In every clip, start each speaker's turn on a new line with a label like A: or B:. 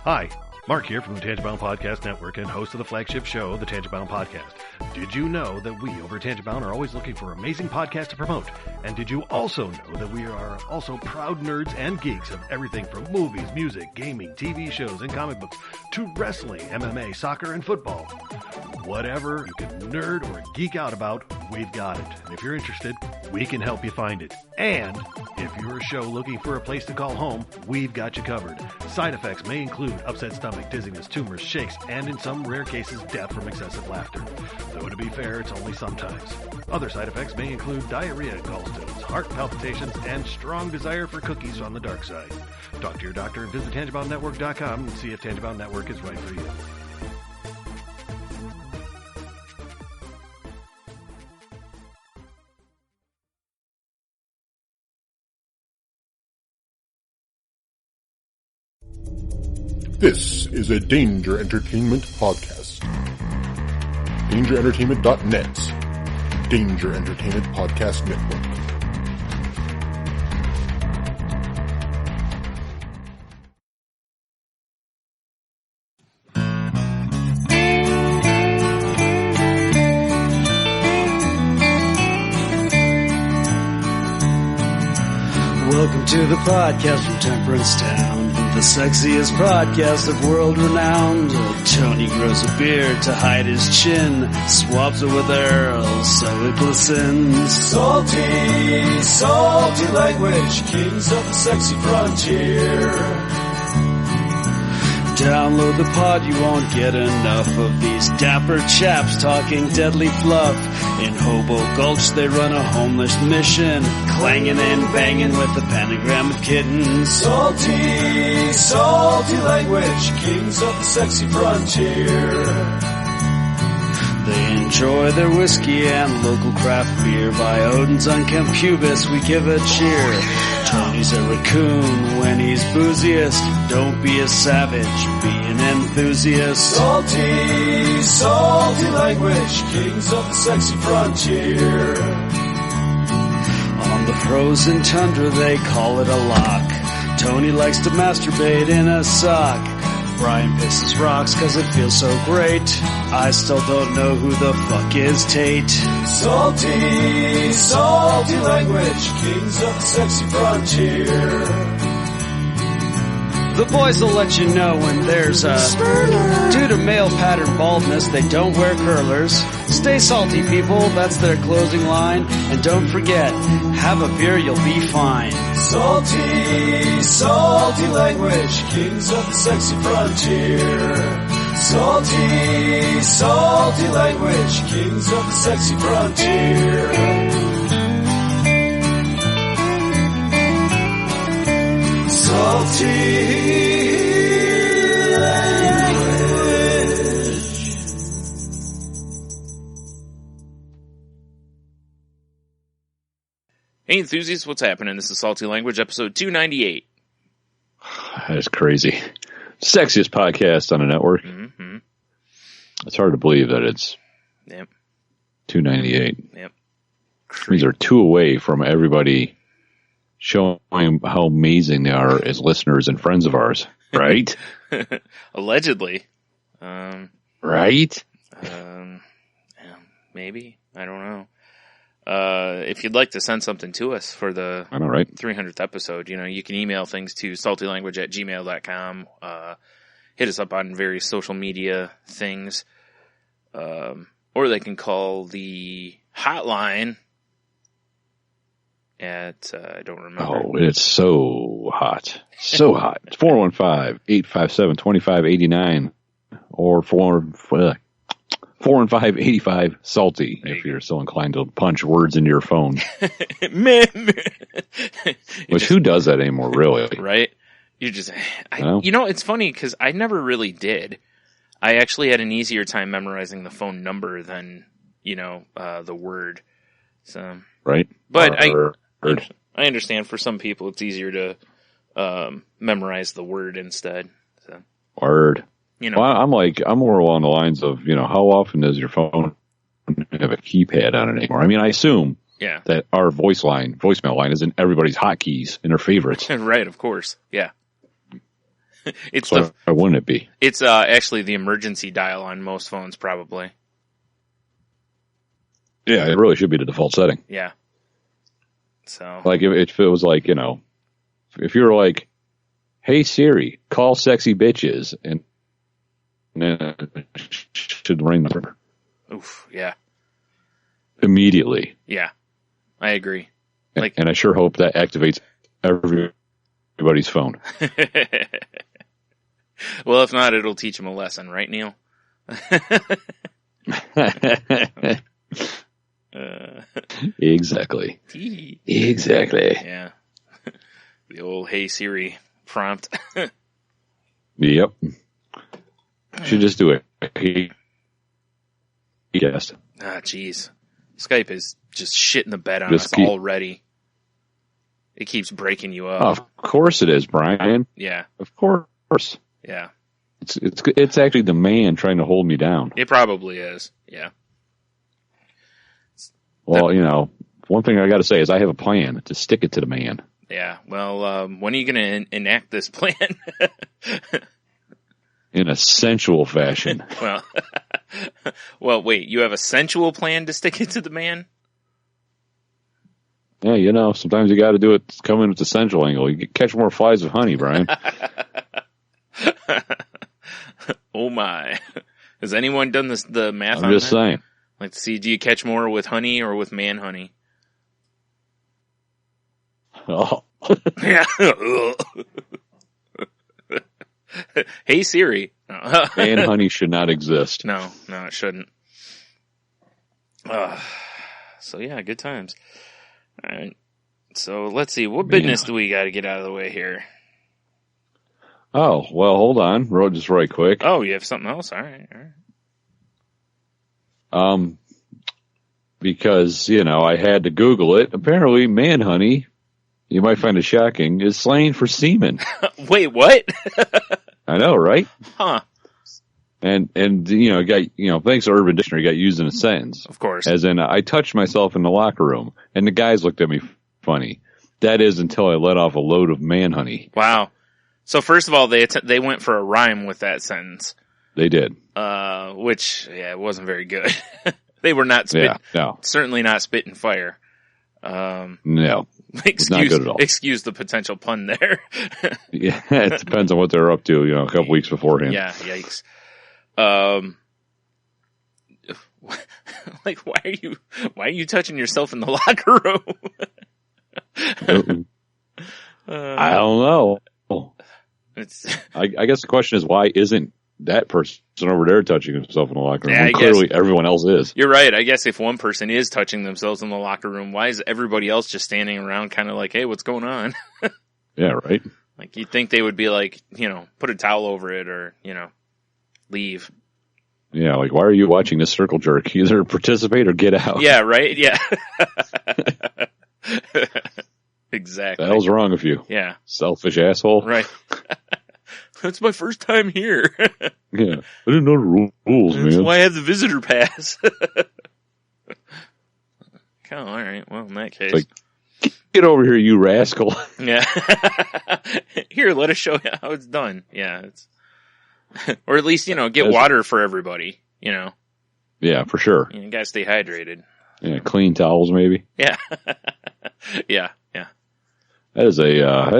A: Hi, Mark here from the Tangent-Bound Podcast Network and host of the flagship show, the Tangent-Bound Podcast. Did you know that we over at Tangent-Bound are always looking for amazing podcasts to promote? And did you also know that we are also proud nerds and geeks of everything from movies, music, gaming, TV shows, and comic books to wrestling, MMA, soccer, and football? Whatever you can nerd or geek out about, we've got it. And if you're interested, we can help you find it. And if you're a show looking for a place to call home, we've got you covered. Side effects may include upset stomach, dizziness, tumors, shakes, and in some rare cases, death from excessive laughter. Though to be fair, it's only sometimes. Other side effects may include diarrhea, gallstones, heart palpitations, and strong desire for cookies on the dark side. Talk to your doctor and visit TangentBoundNetwork.com and see if Tangent-Bound Network is right for you.
B: This is a Danger Entertainment podcast. DangerEntertainment.net. Danger Entertainment Podcast Network.
C: Welcome to the podcast from Temperance Town, the sexiest podcast of world renowned. Tony grows a beard to hide his chin, swabs it with Earl so it glistens.
D: Salty, salty language, kings of the sexy frontier.
C: Download the pod, you won't get enough of these dapper chaps talking deadly fluff. In Hobo Gulch they run a homeless mission, clanging and banging with the pentagram of kittens.
D: Salty, salty language, kings of the sexy frontier.
C: They enjoy their whiskey and local craft beer. By Odin's unkempt pubis we give a cheer. Tony's a raccoon when he's booziest. Don't be a savage, be an enthusiast.
D: Salty, salty language, kings of the sexy frontier.
C: On the frozen tundra they call it a lock. Tony likes to masturbate in a sock. Brian pisses rocks cause it feels so great. I still don't know who the fuck is Tate.
D: Salty, salty language, kings of the sexy frontier.
C: The boys will let you know when there's a Spurler. Due to male pattern baldness, they don't wear curlers. Stay salty, people, that's their closing line. And don't forget, have a beer, you'll be fine.
D: Salty, salty language, kings of the sexy frontier. Salty, salty language, kings of the sexy frontier. Salty language.
E: Hey enthusiasts, what's happening? This is Salty Language, episode 298.
F: That is crazy. Sexiest podcast on the network.
E: Mm-hmm.
F: It's hard to believe that it's 298.
E: Yep.
F: These are two away from everybody showing how amazing they are as listeners and friends of ours, right?
E: Allegedly.
F: Right?
E: Maybe. I don't know. If you'd like to send something to us for the
F: I know, right?
E: 300th episode, you can email things to saltylanguage@gmail.com. Hit us up on various social media things. Or they can call the hotline at, I don't remember.
F: Oh, it's so hot. So hot. It's 415-857-2589 or 415-85-salty if you're so inclined to punch words into your phone. Which, who does that anymore, really?
E: Right? It's funny because I never really did. I actually had an easier time memorizing the phone number than, the word. So,
F: right.
E: But I understand for some people it's easier to memorize the word instead. So.
F: Word. Well, I'm more along the lines of, how often does your phone have a keypad on it anymore? I mean, I assume that our voicemail line is in everybody's hotkeys in their favorites.
E: Right, of course. Yeah.
F: Why wouldn't it be?
E: It's actually the emergency dial on most phones, probably.
F: Yeah, it really should be the default setting.
E: Yeah. So,
F: like, if it was like, if you were like, "Hey Siri, call sexy bitches," and then it should ring the
E: oof, yeah.
F: Immediately.
E: Yeah, I agree.
F: And I sure hope that activates everybody's phone.
E: Well, if not, it'll teach them a lesson, right, Neil?
F: Exactly. Exactly.
E: Yeah. The old "Hey Siri" prompt.
F: Yep. Should just do it. Yes.
E: Ah, jeez. Skype is just shitting the bed on us already. It keeps breaking you up.
F: Of course it is, Brian.
E: Yeah.
F: Of course.
E: Yeah.
F: It's actually the man trying to hold me down.
E: It probably is. Yeah.
F: Well, one thing I got to say is I have a plan to stick it to the man.
E: Yeah. Well, when are you going to enact this plan?
F: In a sensual fashion.
E: Well, wait, you have a sensual plan to stick it to the man?
F: Yeah, sometimes you got to do it, come in with the sensual angle. You catch more flies with honey, Brian.
E: Oh my. Has anyone done the math on that?
F: I'm just saying.
E: Like, see, do you catch more with honey or with man honey?
F: Oh.
E: Yeah. Hey Siri.
F: Man honey should not exist.
E: No, it shouldn't. So yeah, good times. All right. So let's see. What business do we got to get out of the way here?
F: Oh, well, hold on. Road just right quick.
E: Oh, you have something else? All right.
F: Because, I had to Google it. Apparently, man honey, you might find it shocking, is slang for semen.
E: Wait, what?
F: I know, right?
E: Huh.
F: And thanks to Urban Dictionary, got used in a sentence.
E: Of course.
F: As in, I touched myself in the locker room, and the guys looked at me funny. That is until I let off a load of man honey.
E: Wow. So first of all, they went for a rhyme with that sentence.
F: They did.
E: Which, it wasn't very good. They were not spitting. Yeah, no. Certainly not spitting fire.
F: No. It's not good at all.
E: Excuse the potential pun there.
F: Yeah, it depends on what they're up to, a couple weeks beforehand.
E: Yeah, yikes. Like, why are you touching yourself in the locker room?
F: I don't know. I guess the question is, why isn't that person over there touching himself in the locker room? When clearly everyone else is.
E: You're right. I guess if one person is touching themselves in the locker room, why is everybody else just standing around kind of like, hey, what's going on?
F: Yeah, right.
E: Like, you'd think they would be like, put a towel over it or, leave.
F: Yeah, like, why are you watching this circle jerk? Either participate or get out.
E: Yeah, right? Yeah. Exactly.
F: The hell's wrong with you?
E: Yeah.
F: Selfish asshole.
E: Right. That's my first time here.
F: Yeah. I didn't know the rules, man.
E: That's why I have the visitor pass. Oh, all right. Well, in that case.
F: Like, get over here, you rascal.
E: Yeah. Here, let us show you how it's done. Yeah. Or at least, get water for everybody,
F: Yeah, for sure.
E: You gotta stay hydrated.
F: Yeah, clean towels maybe.
E: Yeah. Yeah.
F: That is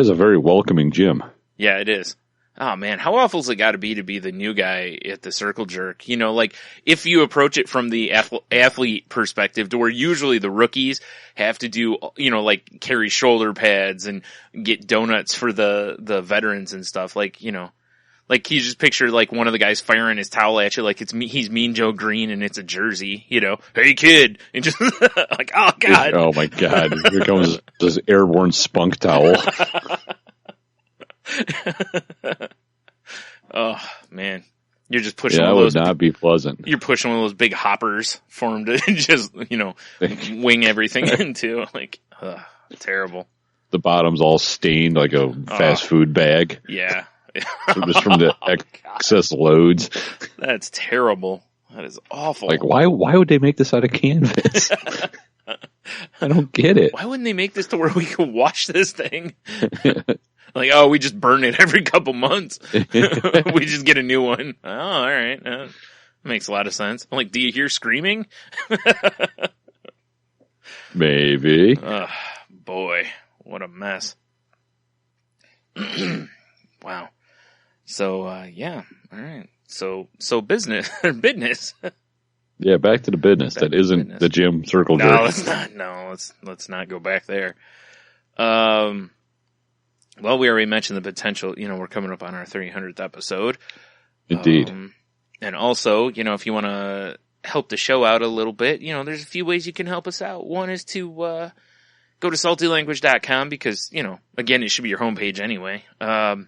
F: a very welcoming gym.
E: Yeah, it is. Oh man, how awful is it got to be the new guy at the circle jerk? Like, if you approach it from the athlete perspective, to where usually the rookies have to do, like carry shoulder pads and get donuts for the veterans and stuff. Like, like you just picture like one of the guys firing his towel at you like he's Mean Joe Green and it's a jersey, hey kid, and just like, oh god,
F: oh my god, here comes this airborne spunk towel.
E: Oh man, you're just pushing.
F: Yeah, that would not be pleasant.
E: You're pushing one of those big hoppers for him to just wing everything into. Like, terrible.
F: The bottom's all stained like a fast food bag.
E: Yeah.
F: Just from the excess loads.
E: That's terrible. That is awful.
F: Like, why would they make this out of canvas? I don't get it.
E: Why wouldn't they make this to where we can wash this thing? Like, oh, we just burn it every couple months. We just get a new one. Oh, all right. Makes a lot of sense. I'm like, do you hear screaming?
F: Maybe.
E: Boy, what a mess. Wow. So, yeah. All right. So business. Business.
F: Yeah, back to the business. That isn't the gym circle jerk.
E: No, let's not. No, let's not go back there. Well, we already mentioned the potential. We're coming up on our 300th episode.
F: Indeed.
E: And also, if you want to help the show out a little bit, there's a few ways you can help us out. One is to go to saltylanguage.com because, again, it should be your homepage anyway. And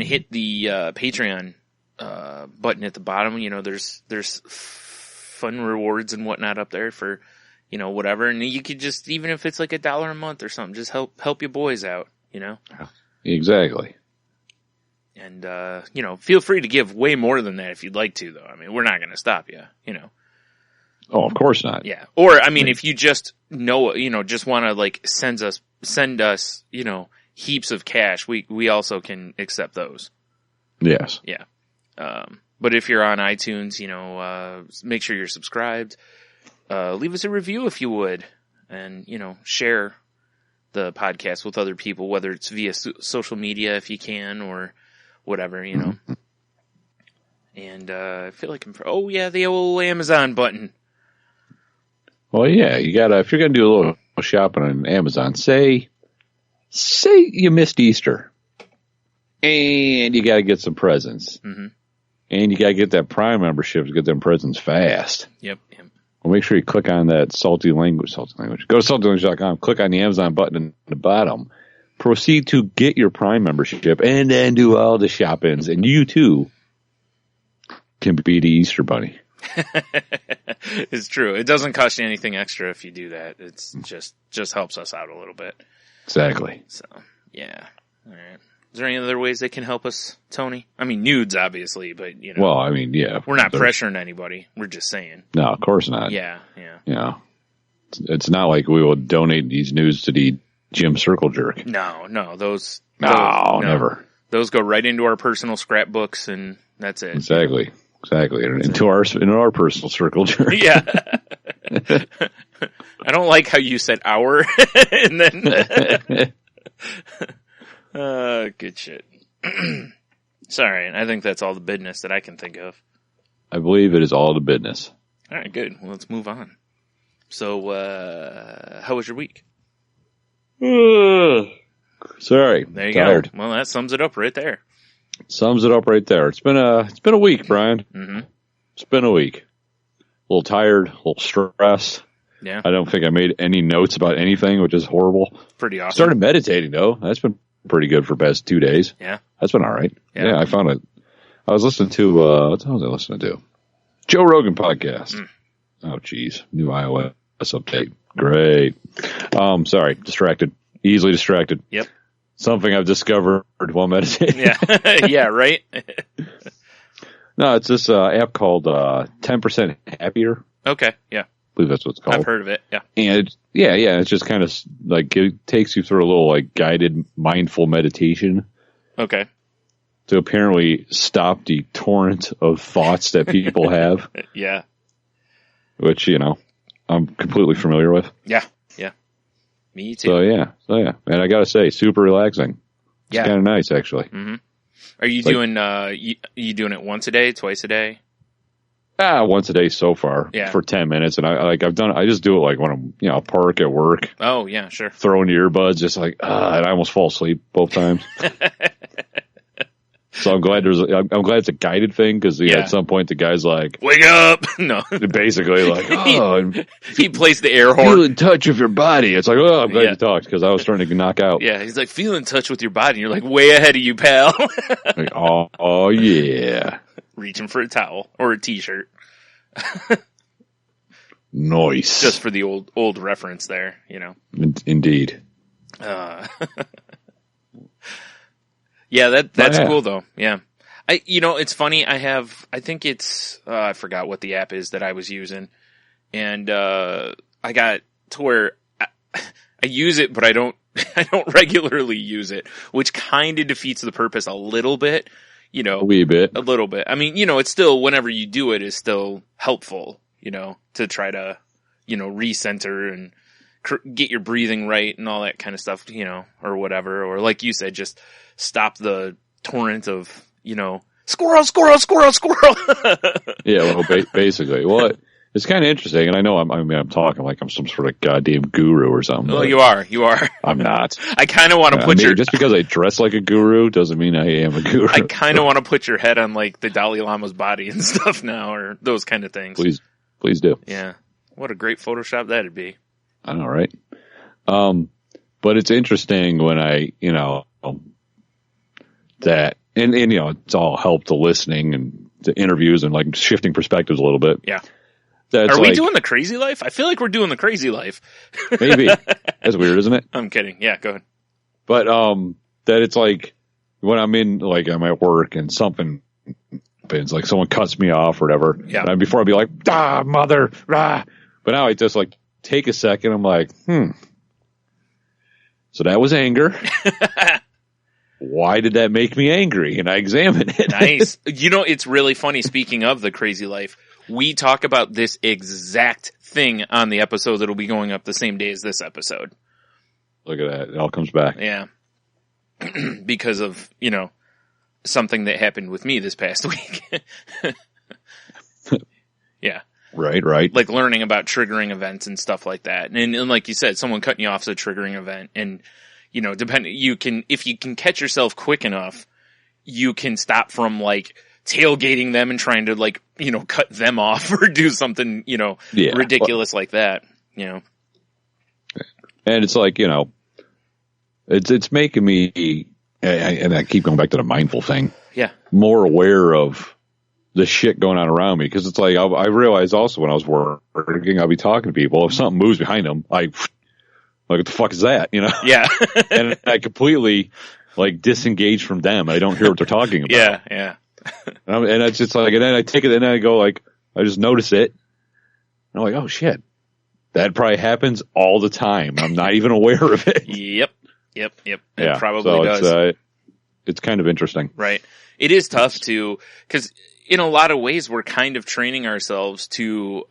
E: hit the Patreon button at the bottom. There's fun rewards and whatnot up there for, whatever. And you could just, even if it's like $1 a month or something, just help your boys out,
F: Exactly.
E: And, feel free to give way more than that if you'd like to, though. I mean, we're not going to stop you,
F: Oh, of course not.
E: Yeah. Or, I mean, if you just just want to, like, send us, heaps of cash, we also can accept those.
F: Yes.
E: Yeah. But if you're on iTunes, make sure you're subscribed. Leave us a review if you would. And, share the podcast with other people, whether it's via social media if you can, or whatever,
F: Mm-hmm.
E: And I feel like the old Amazon button.
F: Well, yeah, you gotta, if you're gonna do a little shopping on Amazon, say you missed Easter, and you gotta get some presents, and you gotta get that Prime membership to get them presents fast.
E: Yep.
F: Well, make sure you click on that Salty Language. Go to saltylanguage.com, click on the Amazon button in the bottom, proceed to get your Prime membership, and then do all the shoppings, and you too can be the Easter Bunny.
E: It's true. It doesn't cost you anything extra if you do that. It's just helps us out a little bit.
F: Exactly.
E: So, yeah. All right. Is there any other ways they can help us, Tony? I mean, nudes, obviously, but,
F: Well, I mean, yeah.
E: We're not pressuring anybody. We're just saying.
F: No, of course not.
E: Yeah.
F: It's not like we will donate these nudes to the gym circle jerk.
E: No, those
F: never.
E: Those go right into our personal scrapbooks, and that's it.
F: Exactly. Into our personal circle jerk.
E: Yeah. I don't like how you said our, and then good shit. Sorry, I think that's all the business that I can think of.
F: I believe it is all the business.
E: All right, good. Well, let's move on. So, how was your week?
F: Sorry,
E: there you
F: tired.
E: go. Well, that sums it up right there.
F: Sums it up right there. It's been a week, Brian.
E: Mm-hmm.
F: It's been a week. A little tired, a little stressed.
E: Yeah.
F: I don't think I made any notes about anything, which is horrible.
E: Pretty awesome.
F: Started meditating though. That's been pretty good for the past 2 days.
E: Yeah.
F: That's been all right.
E: Yeah.
F: I found it. I was listening to what was I listening to? Joe Rogan podcast. Oh geez. New iOS update. Great. Sorry, distracted. Easily distracted.
E: Yep.
F: Something I've discovered while meditating.
E: Yeah. Yeah, right?
F: No, it's this app called 10% Happier.
E: Okay, yeah.
F: I believe that's what it's called.
E: I've heard of it, yeah.
F: And it's just kind of like it takes you through a little like guided mindful meditation.
E: Okay.
F: To apparently stop the torrent of thoughts that people have.
E: Yeah.
F: Which, I'm completely familiar with.
E: Yeah. Me too.
F: So yeah. And I gotta say, super relaxing. It's kind of nice, actually.
E: Mm-hmm. Are you doing, you doing it once a day, twice a day?
F: Once a day so far.
E: Yeah. For
F: 10 minutes. And I just do it like when I'm, park at work.
E: Oh, yeah, sure.
F: Throw in the earbuds, just like, and I almost fall asleep both times. So I'm glad it's a guided thing because at some point the guy's like,
E: "Wake up!" No,
F: basically like,
E: he plays the air horn.
F: Feel in touch with your body. It's like, I'm glad you talked because I was starting to knock out.
E: Yeah, he's like, feel in touch with your body. And you're like, way ahead of you, pal.
F: Like, oh yeah,
E: reaching for a towel or a t-shirt.
F: Nice.
E: Just for the old reference there,
F: Indeed.
E: Yeah, that's cool though. Yeah. It's funny. I think it's, I forgot what the app is that I was using, and, I got to where I use it, but I don't I don't regularly use it, which kind of defeats the purpose a little bit, you know.
F: A wee bit.
E: A little bit. I mean, you know, it's still, whenever you do it, is still helpful, you know, to try to, you know, recenter and get your breathing right and all that kind of stuff, you know, or whatever. Or like you said, just stop the torrent of, you know, squirrel, squirrel, squirrel, squirrel.
F: Yeah, well, basically. Well, it's kind of interesting, and I know I'm talking like I'm some sort of goddamn guru or something.
E: Oh, you are. I'm
F: not.
E: I kind of want to put
F: just because I dress like a guru doesn't mean I am a guru.
E: I kind of want to put your head on like the Dalai Lama's body and stuff now, or those kind of things.
F: Please do.
E: Yeah. What a great Photoshop that'd be.
F: I know, right? But it's interesting when I, you know, that, and you know, it's all help to listening and to interviews and like shifting perspectives a little bit.
E: Yeah.
F: Are
E: we doing the crazy life? I feel like we're doing the crazy life.
F: Maybe. That's weird, isn't it?
E: I'm kidding. Yeah, go ahead.
F: But, that it's like when I'm I'm at work and something happens, like someone cuts me off or whatever.
E: Yeah.
F: And before I'd be like, mother, rah. But now I just like take a second. I'm like, so that was anger. Why did that make me angry? And I examine it.
E: Nice. You know, it's really funny. Speaking of the crazy life, we talk about this exact thing on the episode that'll be going up the same day as this episode.
F: Look at that. It all comes back.
E: Yeah. Because of, you know, something that happened with me this past week. Yeah.
F: Right.
E: Like learning about triggering events and stuff like that. And like you said, someone cutting you off is a triggering event. And, you know, if you can catch yourself quick enough, you can stop from like tailgating them and trying to like, you know, cut them off or do something, you know, ridiculous like that, you know.
F: And it's like, you know, it's making me, and I keep going back to the mindful thing.
E: Yeah.
F: More aware of the shit going on around me. Cause it's like, I realized also when I was working, I'll be talking to people. If something moves behind them, like, what the fuck is that? You know?
E: Yeah.
F: And I completely like disengage from them. I don't hear what they're talking about.
E: Yeah.
F: And it's just like, and then I take it and then I go like, I just notice it. And I'm like, oh shit. That probably happens all the time. I'm not even aware of it.
E: Yep. It probably
F: so
E: does.
F: It's kind of interesting.
E: Right. It is tough because in a lot of ways we're kind of training ourselves to,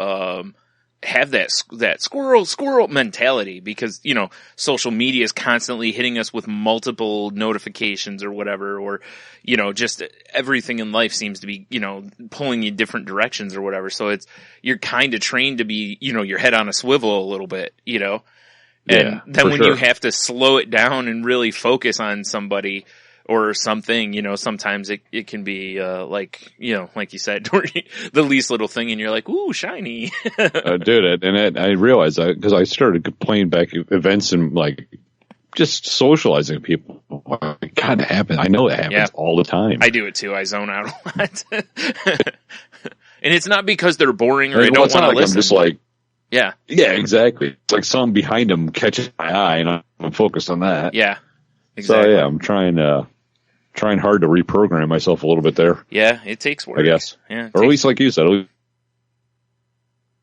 E: have that squirrel mentality because, you know, social media is constantly hitting us with multiple notifications or whatever, or, you know, just everything in life seems to be, you know, pulling you different directions or whatever. So you're kind of trained to be, you know, your head on a swivel a little bit, you know, and then when you have to slow it down and really focus on somebody or something, you know, sometimes it can be, like, you know, like you said, the least little thing and you're like, ooh, shiny.
F: Dude, and I realized that because I started playing back events and like just socializing with people. It kind of happens. I know it happens all the time.
E: I do it too. I zone out a lot. And it's not because they're boring or I don't want to listen.
F: I'm just like,
E: yeah,
F: exactly. It's like something behind them catches my eye and I'm focused on that.
E: Yeah, exactly.
F: So I'm trying hard to reprogram myself a little bit there.
E: Yeah, it takes work.
F: I guess.
E: Yeah,
F: or at least like you said,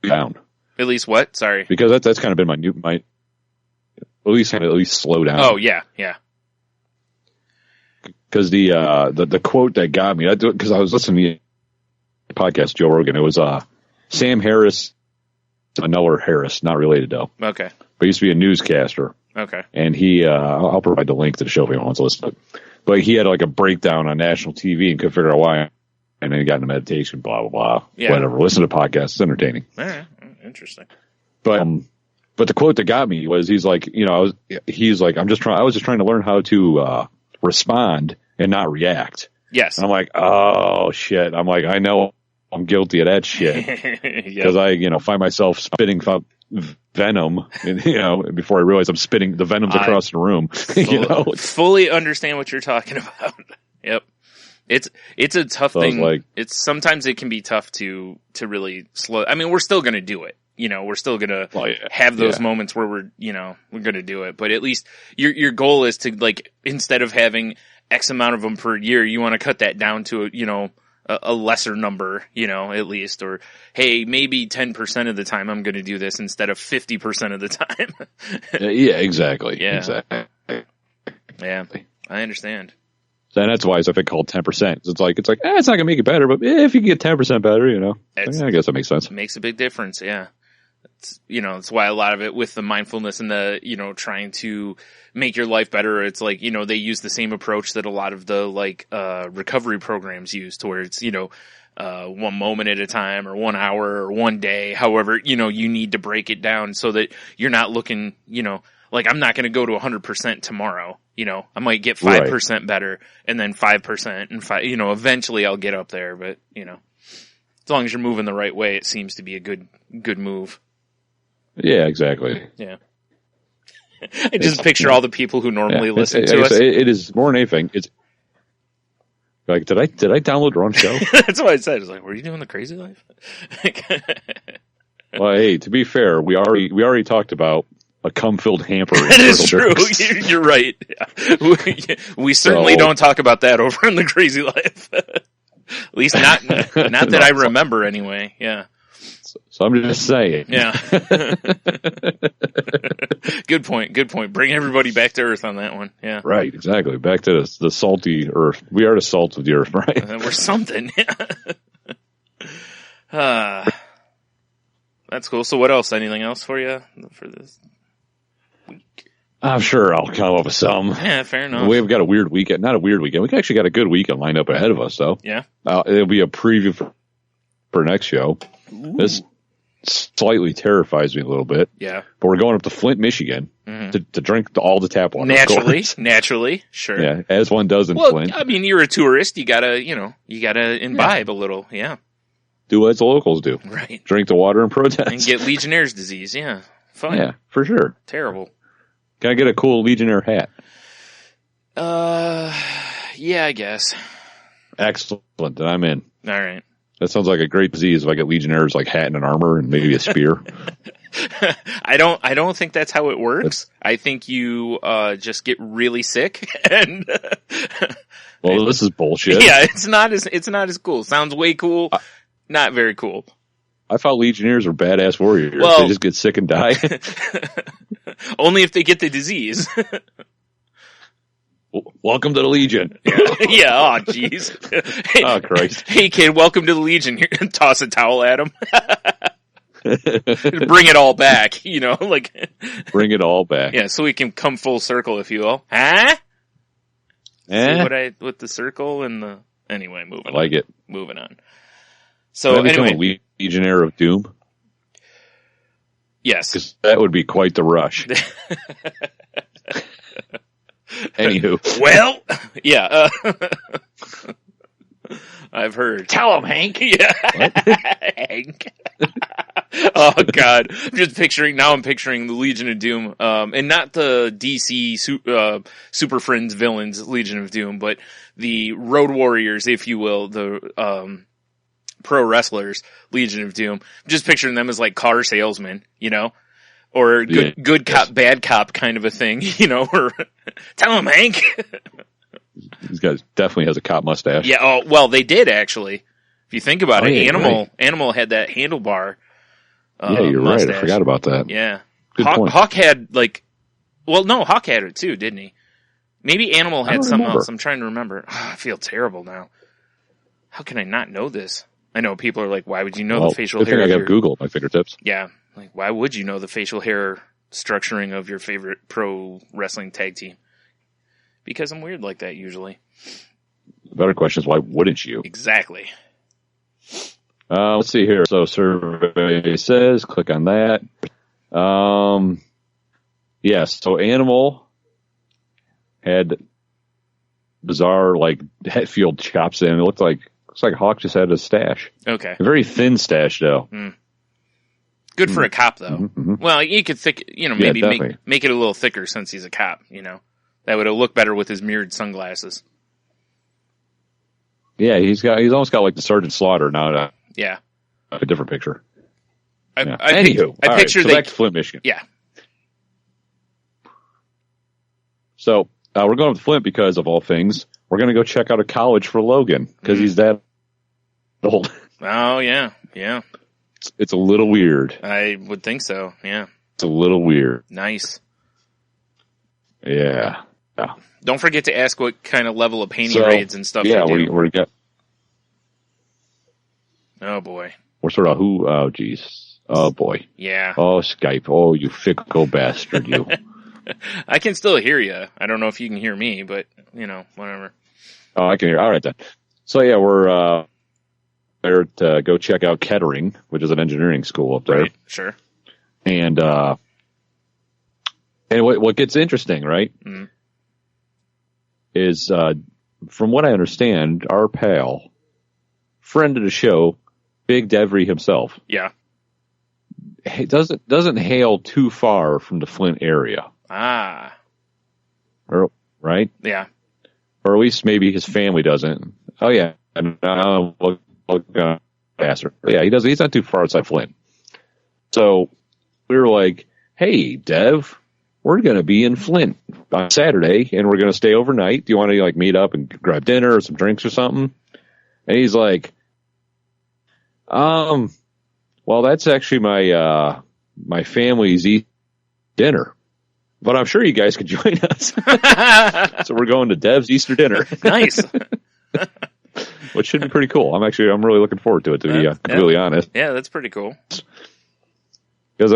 F: down.
E: At least what? Sorry.
F: Because that's kind of been my at least slow down.
E: Oh yeah.
F: Because the quote that got me, because I was listening to the podcast, Joe Rogan. It was Sam Harris, Noah Harris, not related though.
E: Okay.
F: But he used to be a newscaster.
E: Okay.
F: And he, I'll provide the link to the show if anyone wants to listen. But he had like a breakdown on national TV and couldn't figure out why. And then he got into meditation, blah, blah, blah. Yeah. Whatever. Listen to podcasts. It's entertaining.
E: All right. Interesting.
F: But the quote that got me was, he's like, you know, I was just trying to learn how to, respond and not react.
E: Yes.
F: And I'm like, oh shit. I'm like, I know I'm guilty of that shit. Because I, you know, find myself spitting venom, and, you know, before I realize I'm spitting the venom's across the room. You know,
E: fully understand what you're talking about. Yep, it's a tough thing.
F: Like,
E: it's sometimes it can be tough to really slow. I mean, we're still going to do it. You know, we're still going to have those moments where we're going to do it. But at least your goal is to, like, instead of having X amount of them per year, you want to cut that down to, you know, a lesser number, you know, at least, or hey, maybe 10% of the time I'm going to do this instead of 50% of the time.
F: Yeah, exactly.
E: Yeah.
F: Exactly.
E: Yeah, I understand.
F: And that's why it's called 10%. It's like, it's not going to make it better, but if you can get 10% better, I guess that makes sense.
E: It makes a big difference. Yeah. It's, it's why a lot of it with the mindfulness and the, trying to make your life better. It's like, they use the same approach that a lot of the recovery programs use, to where it's, 1 moment at a time or 1 hour or 1 day. However, you need to break it down so that you're not looking, like I'm not going to go to 100% tomorrow. I might get 5% better and then 5% and 5, eventually I'll get up there, but as long as you're moving the right way, it seems to be a good move.
F: Yeah, exactly.
E: Yeah. I just picture all the people who normally listen to us.
F: It is more than anything. It's like, did I download the wrong show?
E: That's what I said. It's like, were you doing the crazy life?
F: Well, hey, to be fair, we already talked about a cum-filled hamper.
E: That is true. You're right. Yeah. We certainly don't talk about that over in the crazy life. At least not that I remember anyway. Yeah.
F: So I'm just saying.
E: Yeah. Good point. Bring everybody back to earth on that one. Yeah.
F: Right, exactly. Back to the salty earth. We are the salt of the earth, right?
E: We're something. That's cool. So what else? Anything else for you for this week?
F: I'm sure I'll come up with some.
E: Yeah, fair enough.
F: We've got a weird weekend. Not a weird weekend. We actually got a good weekend lined up ahead of us, though.
E: Yeah.
F: It'll be a preview for next show. Ooh. This slightly terrifies me a little bit.
E: Yeah.
F: But we're going up to Flint, Michigan to drink all the tap water.
E: Naturally. Sure.
F: Yeah, as one does in Flint.
E: I mean, you're a tourist. You gotta imbibe a little. Yeah.
F: Do as the locals do.
E: Right.
F: Drink the water and protest.
E: And get Legionnaire's disease. Yeah. Fun.
F: Yeah, for sure.
E: Terrible.
F: Can I get a cool Legionnaire hat?
E: Yeah, I guess.
F: Excellent. Then I'm in.
E: All right.
F: That sounds like a great disease if I get Legionnaire's hat and an armor and maybe a spear.
E: I don't think that's how it works. I think you just get really sick and
F: well, this is bullshit.
E: Yeah, it's not as cool. Sounds way cool. Not very cool.
F: I thought Legionnaires were badass warriors.
E: Well,
F: they just get sick and die.
E: Only if they get the disease.
F: Welcome to the Legion.
E: Yeah, oh jeez. Hey,
F: oh Christ.
E: Hey kid, welcome to the Legion. Here, toss a towel at him. Bring it all back,
F: Bring it all back.
E: Yeah, so we can come full circle, if you will. Huh? See with the circle and the... Anyway, moving on.
F: I like it.
E: Moving on. So anyway.
F: Legionnaire of Doom?
E: Yes.
F: Because that would be quite the rush. Anywho.
E: Well, yeah. I've heard.
F: Tell him, Hank.
E: Yeah. Hank. Oh, God. I'm picturing the Legion of Doom. And not the DC Super Friends villains, Legion of Doom, but the Road Warriors, if you will, the pro wrestlers, Legion of Doom. I'm just picturing them as like car salesmen, or good cop, bad cop kind of a thing, or tell him, Hank.
F: This guy definitely has a cop mustache.
E: Yeah. Oh, well, they did actually. If you think about it,
F: yeah,
E: Animal had that handlebar.
F: Yeah, you're
E: mustache.
F: right. I forgot about that.
E: Yeah.
F: Good point.
E: Hawk had Hawk had it too, didn't he? Maybe Animal had something else. I'm trying to remember. Oh, I feel terrible now. How can I not know this? I know people are like, why would you know the facial hair?
F: I got Google at my fingertips.
E: Yeah. Like, why would you know the facial hair structuring of your favorite pro wrestling tag team? Because I'm weird like that usually.
F: The better question is, why wouldn't you?
E: Exactly.
F: Let's see here. So survey says, click on that. Yes. So Animal had bizarre, Hetfield chops in. It looks like Hawk just had a stash.
E: Okay.
F: A very thin stash, though.
E: Good for a cop, though.
F: Mm-hmm.
E: Well, you could maybe make it a little thicker since he's a cop, That would have looked better with his mirrored sunglasses.
F: Yeah, he's almost got like the Sergeant Slaughter now.
E: Yeah.
F: A different picture.
E: Anywho, I picture
F: so back to Flint, Michigan.
E: Yeah.
F: So we're going to Flint because of all things. We're going to go check out a college for Logan because he's that old.
E: Oh yeah, yeah.
F: It's a little weird.
E: I would think so. Yeah.
F: It's a little weird.
E: Nice.
F: Yeah.
E: Don't forget to ask what kind of level of painting raids and stuff.
F: Yeah,
E: we're oh boy,
F: we're sort of who? Oh geez, oh boy,
E: yeah.
F: Oh Skype, oh you fickle bastard, you.
E: I can still hear you. I don't know if you can hear me, but whatever.
F: Oh, I can hear. All right then. So yeah, we're there to go check out Kettering, which is an engineering school up there.
E: Right, sure.
F: And what gets interesting, right, is from what I understand, our pal, friend of the show, Big Devry himself, doesn't hail too far from the Flint area. Right?
E: Yeah.
F: Or at least maybe his family doesn't. Oh yeah, bastard. Yeah, he doesn't. He's not too far outside Flint. So we were like, "Hey, Dev, we're going to be in Flint on Saturday, and we're going to stay overnight. Do you want to meet up and grab dinner or some drinks or something?" And he's like, "Well, that's actually my family's dinner, but I'm sure you guys could join us." So we're going to Dev's Easter dinner.
E: Nice.
F: Which should be pretty cool. I'm really looking forward to it, to be completely honest.
E: Yeah, that's pretty cool.
F: Because,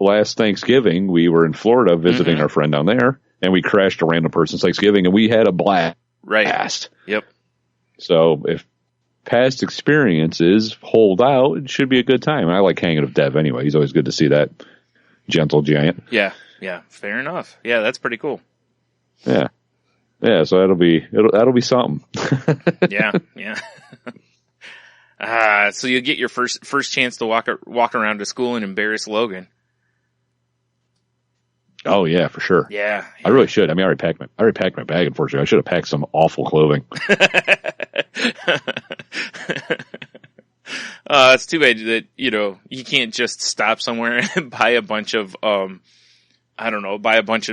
F: last Thanksgiving, we were in Florida visiting our friend down there, and we crashed a random person's Thanksgiving, and we had a blast.
E: Right. Yep.
F: So if past experiences hold out, it should be a good time. I like hanging with Dev anyway. He's always good to see that gentle giant.
E: Yeah. Fair enough. Yeah, that's pretty cool.
F: Yeah. Yeah, so that'll be something.
E: Yeah. So you'll get your first chance to walk around to school and embarrass Logan.
F: Oh yeah, for sure.
E: Yeah.
F: I really should. I already packed my bag. Unfortunately, I should have packed some awful clothing.
E: It's too bad that you can't just stop somewhere and buy a bunch of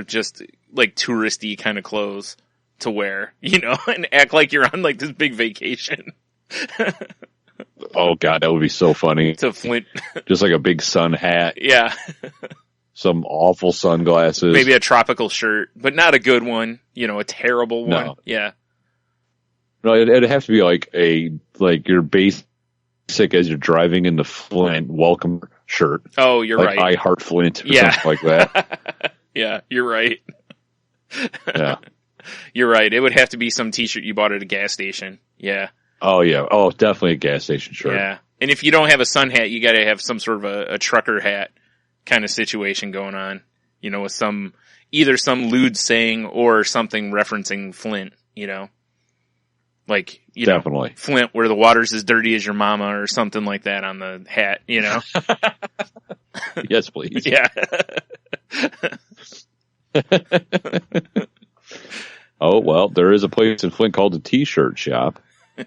E: just like touristy kind of clothes to wear, and act like you're on like this big vacation.
F: Oh God, that would be so funny.
E: To Flint.
F: Just like a big sun hat.
E: Yeah.
F: Some awful sunglasses.
E: Maybe a tropical shirt, but not a good one. A terrible one.
F: No.
E: Yeah.
F: No, it'd have to be like your basic as you're driving into Flint welcome shirt.
E: Oh, you're
F: like
E: right.
F: I Heart Flint or something like that.
E: Yeah, you're right.
F: Yeah.
E: You're right. It would have to be some t-shirt you bought at a gas station. Yeah.
F: Oh, yeah. Oh, definitely a gas station shirt.
E: Yeah. And if you don't have a sun hat, you got to have some sort of a trucker hat kind of situation going on, with either some lewd saying or something referencing Flint, like,
F: definitely
E: Flint where the water's as dirty as your mama or something like that on the hat,
F: Yes, please.
E: Yeah.
F: Oh, well, there is a place in Flint called the T-shirt shop.
E: I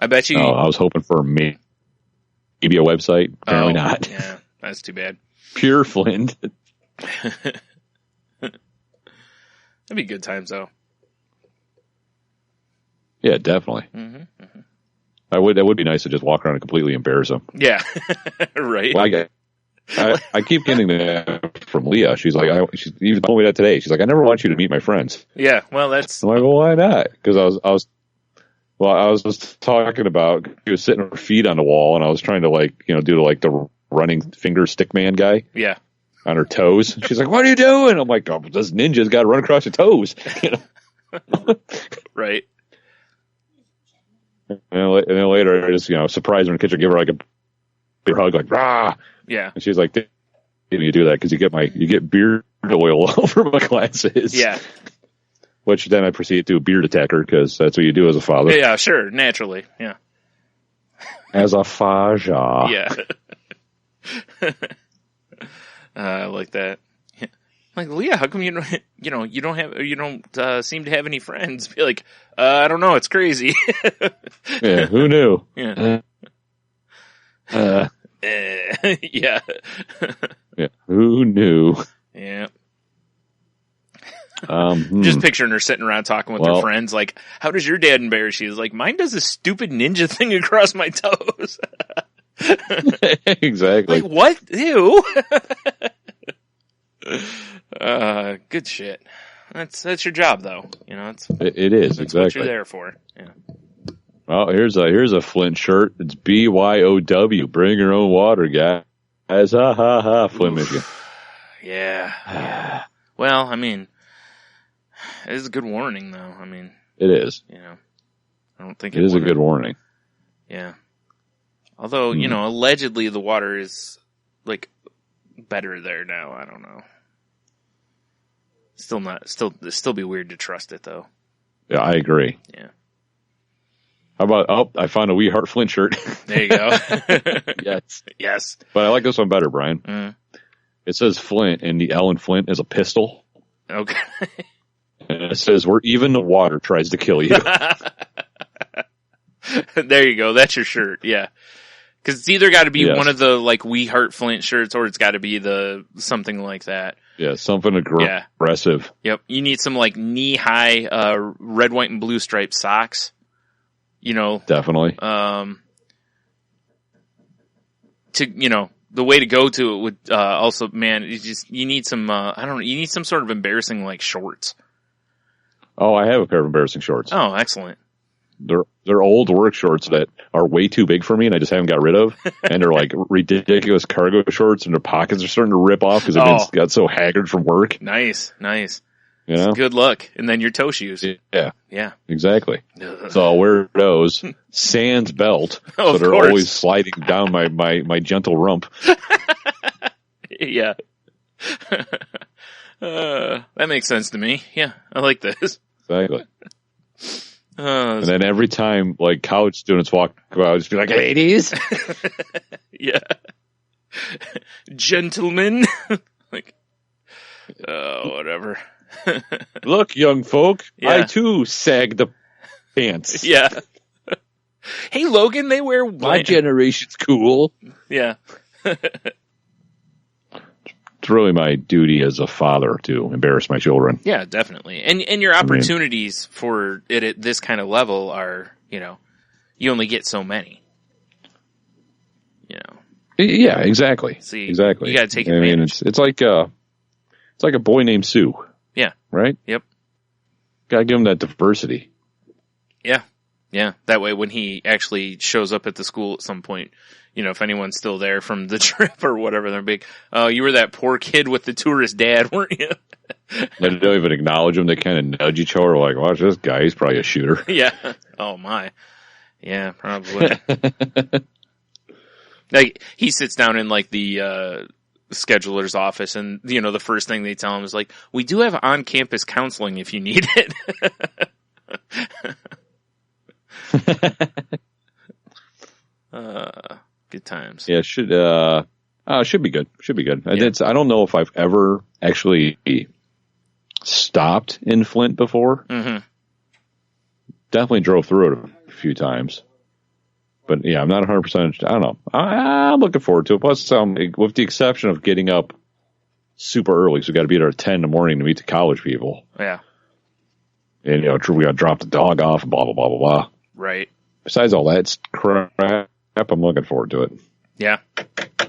E: bet you.
F: Oh, I was hoping for maybe a website. Apparently not.
E: Yeah, that's too bad.
F: Pure Flint.
E: That'd be good times, though.
F: Yeah, definitely. That would be nice to just walk around and completely embarrass them.
E: Yeah, right.
F: Well, I keep getting that from Leah. She's like, she even told me that today. She's like, I never want you to meet my friends.
E: Yeah, well, that's.
F: I'm like, well, why not? Because I was just talking about, she was sitting her feet on the wall, and I was trying to do the running finger stick man guy.
E: Yeah.
F: On her toes. She's like, what are you doing? I'm like, oh, this ninja's got to run across your toes.
E: Right.
F: And then later, I just, surprise her in the kitchen, give her like a big hug, like, rah.
E: Yeah.
F: And she's like, didn't you do that? Because you get beard oil over my glasses.
E: Yeah.
F: Which then I proceed to do a beard attacker, because that's what you do as a father.
E: Yeah, sure. Naturally. Yeah.
F: As a faja.
E: Yeah. I like that. Yeah. Like, Leah, how come you don't seem to have any friends? Be like, I don't know, it's crazy.
F: Yeah, who knew?
E: Yeah. Yeah.
F: Yeah, who knew?
E: Yeah.
F: Just
E: picturing her sitting around talking with her friends, like, how does your dad embarrass you? She's like, mine does this stupid ninja thing across my toes.
F: Exactly.
E: Like, what? Ew. Good shit. That's your job, though. You know,
F: It is,
E: that's
F: exactly.
E: what you're there for. Yeah.
F: Well, here's a Flint shirt. It's BYOW. Bring your own water, guys. Ha ha ha. Flint, Michigan.
E: Yeah. Well, I mean, it is a good warning, though. I mean,
F: It is.
E: you know, I don't think
F: It is a good warning.
E: Yeah. Although, you know, allegedly the water is like better there now. I don't know. Still be weird to trust it though.
F: Yeah, I agree.
E: Yeah.
F: How about, I found a We Heart Flint shirt.
E: There you go.
F: Yes.
E: Yes.
F: But I like this one better, Brian.
E: Mm.
F: It says Flint, and the L in Flint is a pistol.
E: Okay.
F: And it says, where even the water tries to kill you.
E: There you go. That's your shirt. Yeah. Cause it's either got to be one of the like We Heart Flint shirts or it's got to be something like that.
F: Yeah, something aggressive.
E: Yep. You need some like knee high, red, white, and blue striped socks. You know,
F: Definitely.
E: The way to go to it would, also, man, you need some, you need some sort of embarrassing like shorts.
F: Oh, I have a pair of embarrassing shorts.
E: Oh, excellent.
F: They're old work shorts that are way too big for me, and I just haven't got rid of. And they're like ridiculous cargo shorts, and their pockets are starting to rip off because I've got so haggard from work.
E: Nice.
F: You know?
E: Good luck. And then your toe shoes.
F: Yeah, exactly.
E: Ugh.
F: So I'll wear those. Sans belt, so they're always sliding down my gentle rump.
E: Yeah. That makes sense to me. Yeah, I like this.
F: Exactly. And then every time, like, college students walk by, I'll just be like, ladies.
E: Yeah. Gentlemen. Like, whatever.
F: Look, young folk,
E: Yeah.
F: I too sag the pants.
E: Yeah. Hey, Logan, they wear
F: My generation's cool.
E: Yeah.
F: It's really my duty as a father to embarrass my children.
E: Yeah, definitely. And your opportunities for it at this kind of level are, you know, you only get so many. You know.
F: Yeah, exactly.
E: See,
F: exactly.
E: you got to take advantage.
F: I mean, it's like a boy named Sue.
E: Yeah.
F: Right?
E: Yep.
F: Got to give him that diversity.
E: Yeah. Yeah. That way when he actually shows up at the school at some point, you know, if anyone's still there from the trip or whatever, they're big, oh, you were that poor kid with the tourist dad, weren't you?
F: They don't even acknowledge him. They kind of nudge each other like, watch this guy. He's probably a shooter.
E: Yeah. Oh, my. Yeah, probably. Like, he sits down in, like, the scheduler's office, and, you know, the first thing they tell him is, like, we do have on-campus counseling if you need it. Good times.
F: Yeah, should be good. Should be good.
E: Yeah.
F: I don't know if I've ever actually stopped in Flint before.
E: Mm-hmm.
F: Definitely drove through it a few times. But yeah, I'm not 100%. I don't know. I'm looking forward to it. Plus, with the exception of getting up super early, so we got to be there at 10 in the morning to meet the college people.
E: Yeah.
F: And, you know, we got to drop the dog off and blah, blah, blah, blah, blah.
E: Right.
F: Besides all that crap, I'm looking forward to it.
E: Yeah.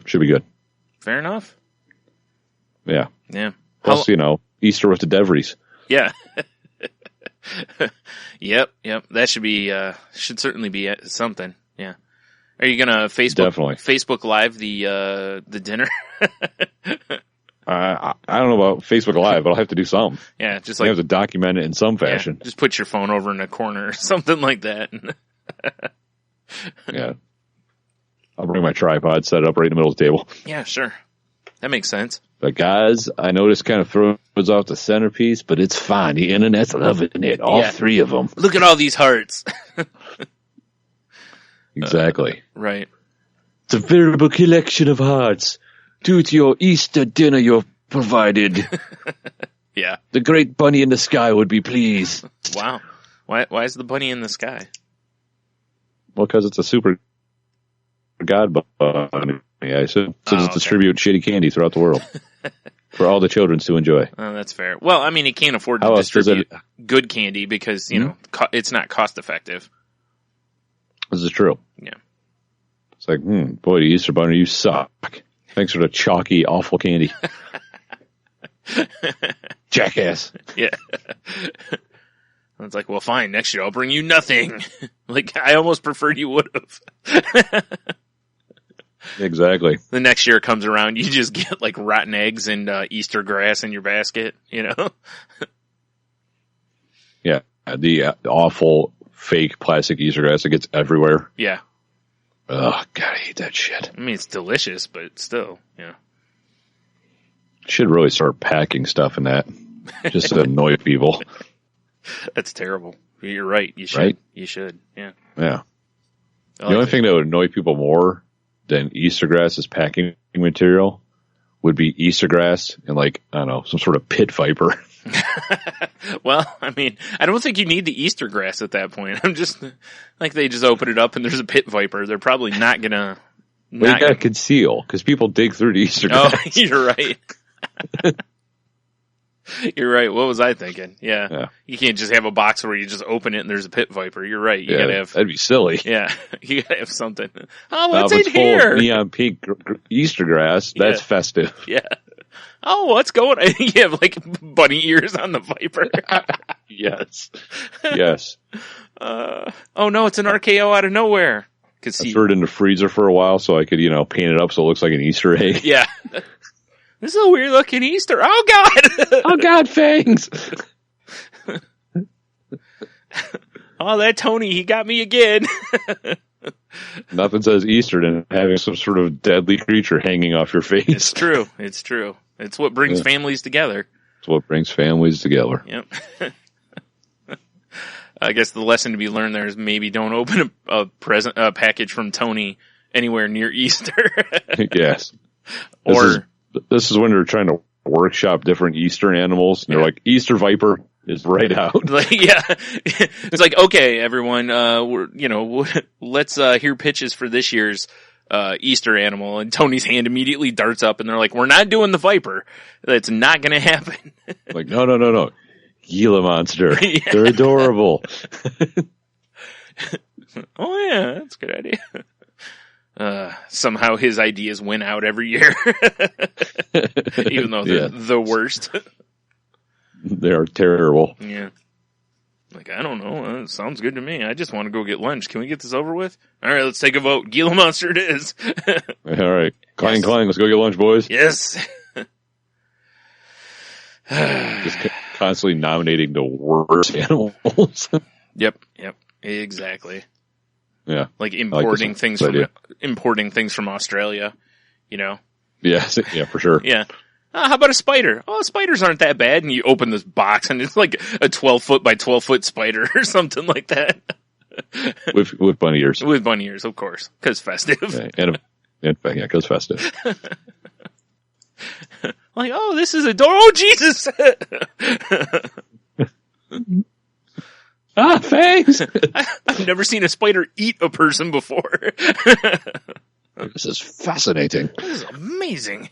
F: Should be good.
E: Fair enough.
F: Yeah.
E: Yeah.
F: Plus, you know, Easter with the Devries.
E: Yeah. Yep. That should certainly be something. Yeah. Are you gonna Facebook Live the dinner?
F: I don't know about Facebook Live, but I'll have to do something.
E: Yeah, just
F: I
E: like
F: have to document it in some fashion.
E: Yeah, just put your phone over in a corner or something like that.
F: Yeah. I'll bring my tripod, set it up right in the middle of the table.
E: Yeah, sure. That makes sense.
F: But guys, I know this kind of throws off the centerpiece, but it's fine. The internet's loving it. All three of them.
E: Look at all these hearts.
F: Exactly.
E: Right.
F: It's a veritable collection of hearts due to your Easter dinner you've provided.
E: Yeah.
F: The great bunny in the sky would be pleased.
E: Wow. Why is the bunny in the sky?
F: Well, because it's a super god bunny. Yeah, so distribute shitty candy throughout the world for all the children to enjoy.
E: Oh, that's fair. Well, I mean, he can't afford to distribute good candy because, you know, it's not cost effective.
F: This is true.
E: Yeah.
F: It's like, boy, the Easter Bunny, you suck. Thanks for the chalky, awful candy. Jackass.
E: Yeah. It's like, well, fine. Next year I'll bring you nothing. Like, I almost preferred you would have.
F: Exactly.
E: The next year comes around, you just get like rotten eggs and Easter grass in your basket, you know?
F: Yeah. The awful fake plastic Easter grass that gets everywhere.
E: Yeah.
F: Oh, God, I hate that shit.
E: I mean, it's delicious, but still, yeah.
F: Should really start packing stuff in that just to annoy people.
E: That's terrible. You're right. You should.
F: Right?
E: You should. Yeah.
F: Yeah. The only thing that would annoy people more than Easter grass as packing material would be Easter grass and, like, I don't know, some sort of pit viper.
E: Well, I mean, I don't think you need the Easter grass at that point. I'm just like, they just open it up and there's a pit viper. They're probably not gonna.
F: They got to conceal because people dig through the Easter grass.
E: Oh, you're right. You're right. What was I thinking? Yeah. You can't just have a box where you just open it and there's a pit viper. You're right. You gotta have.
F: That'd be silly.
E: Yeah. You gotta have something. Oh, what's in
F: full
E: here?
F: Of neon pink Easter grass. That's festive.
E: Yeah. Oh, what's going on? You have like bunny ears on the viper.
F: Yes. Yes.
E: Oh no, it's an RKO out of nowhere.
F: I threw it in the freezer for a while so I could, paint it up so it looks like an Easter egg.
E: Yeah. This is a weird looking Easter. Oh God.
F: Oh God, fangs.
E: Oh, that Tony, he got me again.
F: Nothing says Easter than having some sort of deadly creature hanging off your face.
E: It's true. It's true. It's what brings families together.
F: It's what brings families together.
E: Yep. I guess the lesson to be learned there is maybe don't open a package from Tony anywhere near Easter.
F: Yes.
E: Or
F: this is when they're trying to workshop different Easter animals. And they're like, Easter viper is right out.
E: Like, yeah. It's like, okay, everyone, let's hear pitches for this year's Easter animal. And Tony's hand immediately darts up and they're like, we're not doing the viper. That's not going to happen.
F: Like, no. Gila monster. Yeah. They're adorable.
E: Oh yeah, that's a good idea. Somehow his ideas win out every year. Even though they're the worst.
F: They are terrible.
E: Yeah. Like, I don't know. It sounds good to me. I just want to go get lunch. Can we get this over with? All right, let's take a vote. Gila monster it is.
F: All right. Clang, let's go get lunch, boys.
E: Yes.
F: Just constantly nominating the worst animals.
E: Yep. Exactly.
F: Yeah.
E: Like importing things from Australia,
F: Yes, yeah, for sure.
E: Yeah. How about a spider? Oh, spiders aren't that bad. And you open this box and it's like a 12-foot by 12-foot spider or something like that.
F: With bunny ears.
E: With bunny ears, of course. Because festive.
F: Yeah, because festive.
E: Like, oh, this is adorable. Oh, Jesus!
F: Fangs!
E: I've never seen a spider eat a person before.
F: This is fascinating.
E: This is amazing.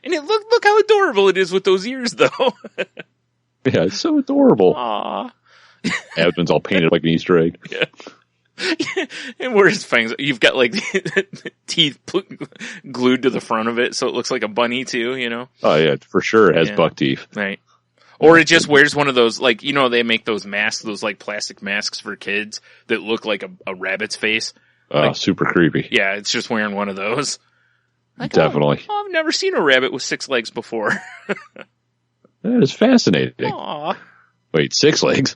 E: And look how adorable it is with those ears, though.
F: Yeah, it's so adorable.
E: Aww.
F: Abdomen's all painted like an Easter egg.
E: Yeah. And where his fangs, you've got like teeth glued to the front of it, so it looks like a bunny too,
F: Oh yeah, for sure it has buck teeth.
E: Right. Or it just wears one of those, like, they make those masks, those like plastic masks for kids that look like a rabbit's face.
F: Super creepy.
E: Yeah, it's just wearing one of those. Like,
F: definitely.
E: Oh, I've never seen a rabbit with 6 legs before.
F: That is fascinating.
E: Aw.
F: Wait, 6 legs?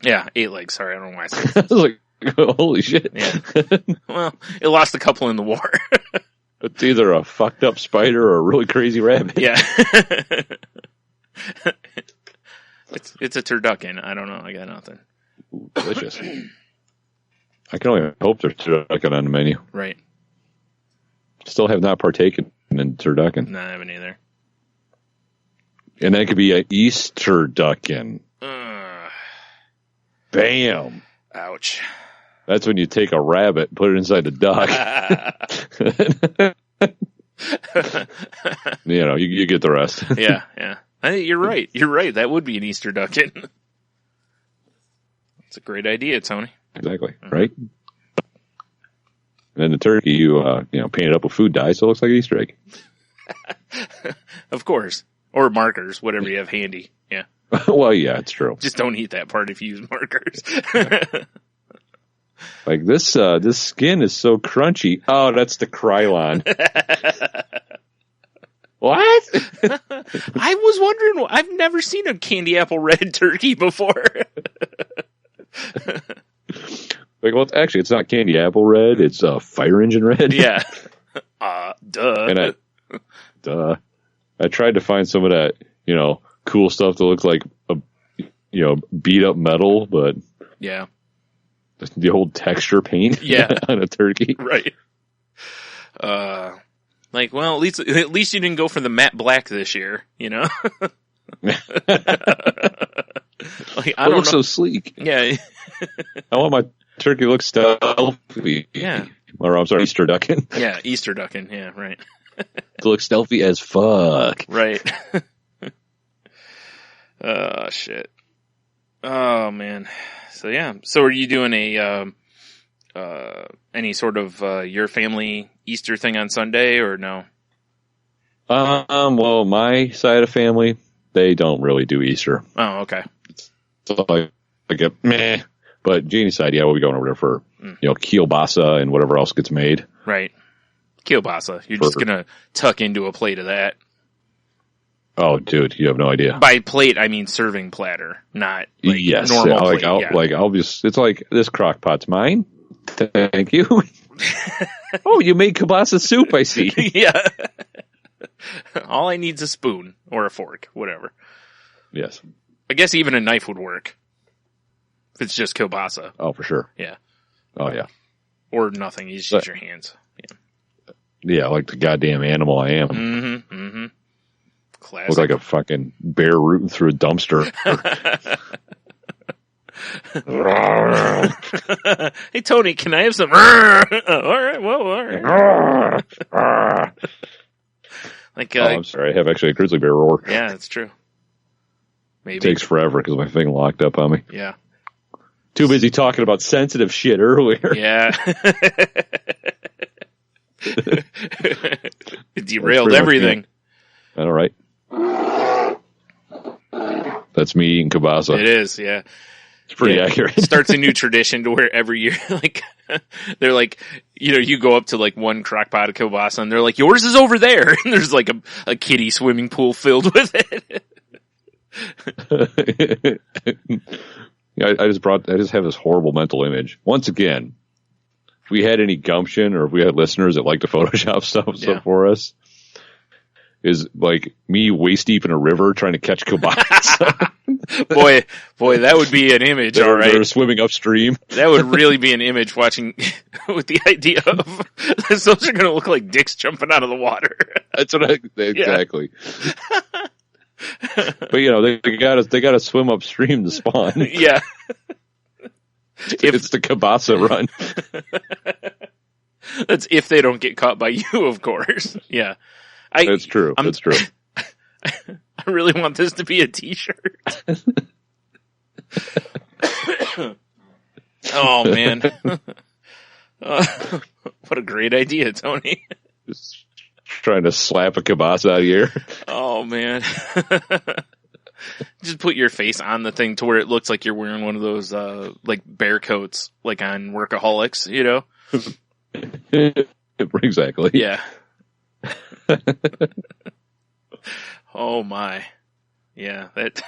E: Yeah, 8 legs. Sorry, I don't know why I said
F: I was like, holy shit.
E: Yeah. Well, it lost a couple in the war.
F: It's either a fucked up spider or a really crazy rabbit.
E: Yeah. It's a turducken. I don't know. I got nothing.
F: Ooh, delicious. I can only hope there's turducken on the menu.
E: Right.
F: Still have not partaken in turducken.
E: No, I haven't either.
F: And that could be an Easter ducken. Bam.
E: Ouch.
F: That's when you take a rabbit and put it inside the duck. You get the rest.
E: Yeah. You're right. That would be an Easter ducken. It's a great idea, Tony.
F: Exactly. Mm-hmm. Right? And then the turkey, you paint it up with food dye, so it looks like an Easter egg.
E: Of course. Or markers, whatever you have handy. Yeah.
F: Well, yeah, it's true.
E: Just don't eat that part if you use markers.
F: Like this skin is so crunchy. Oh, that's the Krylon. What?
E: I was wondering, I've never seen a candy apple red turkey before.
F: Like, well, actually, it's not candy apple red. It's fire engine red.
E: Yeah. Duh.
F: And I tried to find some of that, cool stuff that looks like beat up metal, but
E: yeah,
F: the old texture paint.
E: Yeah.
F: On a turkey.
E: Right. Like, well, at least you didn't go for the matte black this year, Like, I don't know.
F: So sleek.
E: Yeah.
F: I want my turkey to look stealthy.
E: Yeah.
F: Or I'm sorry, Easter ducking.
E: Yeah, Easter ducking. Yeah, right.
F: To look stealthy as fuck.
E: Right. Oh, shit. Oh, man. So, yeah. So are you doing any sort of your family Easter thing on Sunday or no?
F: Well, my side of family, they don't really do Easter.
E: Oh, okay.
F: So I get meh. But Janie's side, yeah, we'll be going over there for kielbasa and whatever else gets made.
E: Right. Kielbasa. You're just gonna tuck into a plate of that.
F: Oh, dude, you have no idea.
E: By plate, I mean serving platter, not normal plate.
F: I'll just, it's like, this crock pot's mine. Thank you. Oh, you made kielbasa soup, I see.
E: Yeah. All I need is a spoon or a fork, whatever.
F: Yes.
E: I guess even a knife would work. If it's just kielbasa.
F: Oh, for sure.
E: Yeah.
F: Oh, yeah.
E: Or nothing. You just use your hands.
F: Yeah, like the goddamn animal I am.
E: Mm-hmm. Mm-hmm. Classic.
F: Look like a fucking bear rooting through a dumpster.
E: Hey, Tony, can I have some? All right, well, all right. Like,
F: I'm sorry, I have actually a grizzly bear roar.
E: Yeah, that's true. Maybe.
F: It takes forever because my thing locked up on me.
E: Yeah.
F: Too busy talking about sensitive shit earlier.
E: Yeah. It derailed everything.
F: All right. That's me eating kielbasa.
E: It is, yeah.
F: It's pretty accurate.
E: Starts a new tradition to where every year, like, they're like, you go up to like one crock pot of kielbasa and they're like, yours is over there. And there's like a kiddie swimming pool filled with it.
F: Yeah, I just have this horrible mental image. Once again, if we had any gumption or if we had listeners that like to Photoshop stuff for us, is like me waist deep in a river trying to catch kielbasa.
E: boy, that would be an image, all right.
F: They're swimming upstream.
E: That would really be an image watching with the idea of those are going to look like dicks jumping out of the water.
F: That's what exactly. But they gotta swim upstream to spawn.
E: Yeah.
F: It's the kielbasa run.
E: That's if they don't get caught by you, of course. Yeah.
F: That's true. That's true.
E: I really want this to be a t-shirt. Oh, man. What a great idea, Tony.
F: Just trying to slap a kielbasa out of your ear.
E: Oh, man. Just put your face on the thing to where it looks like you're wearing one of those, like, bear coats, like on Workaholics,
F: Exactly.
E: Yeah. Oh, my. Yeah, that...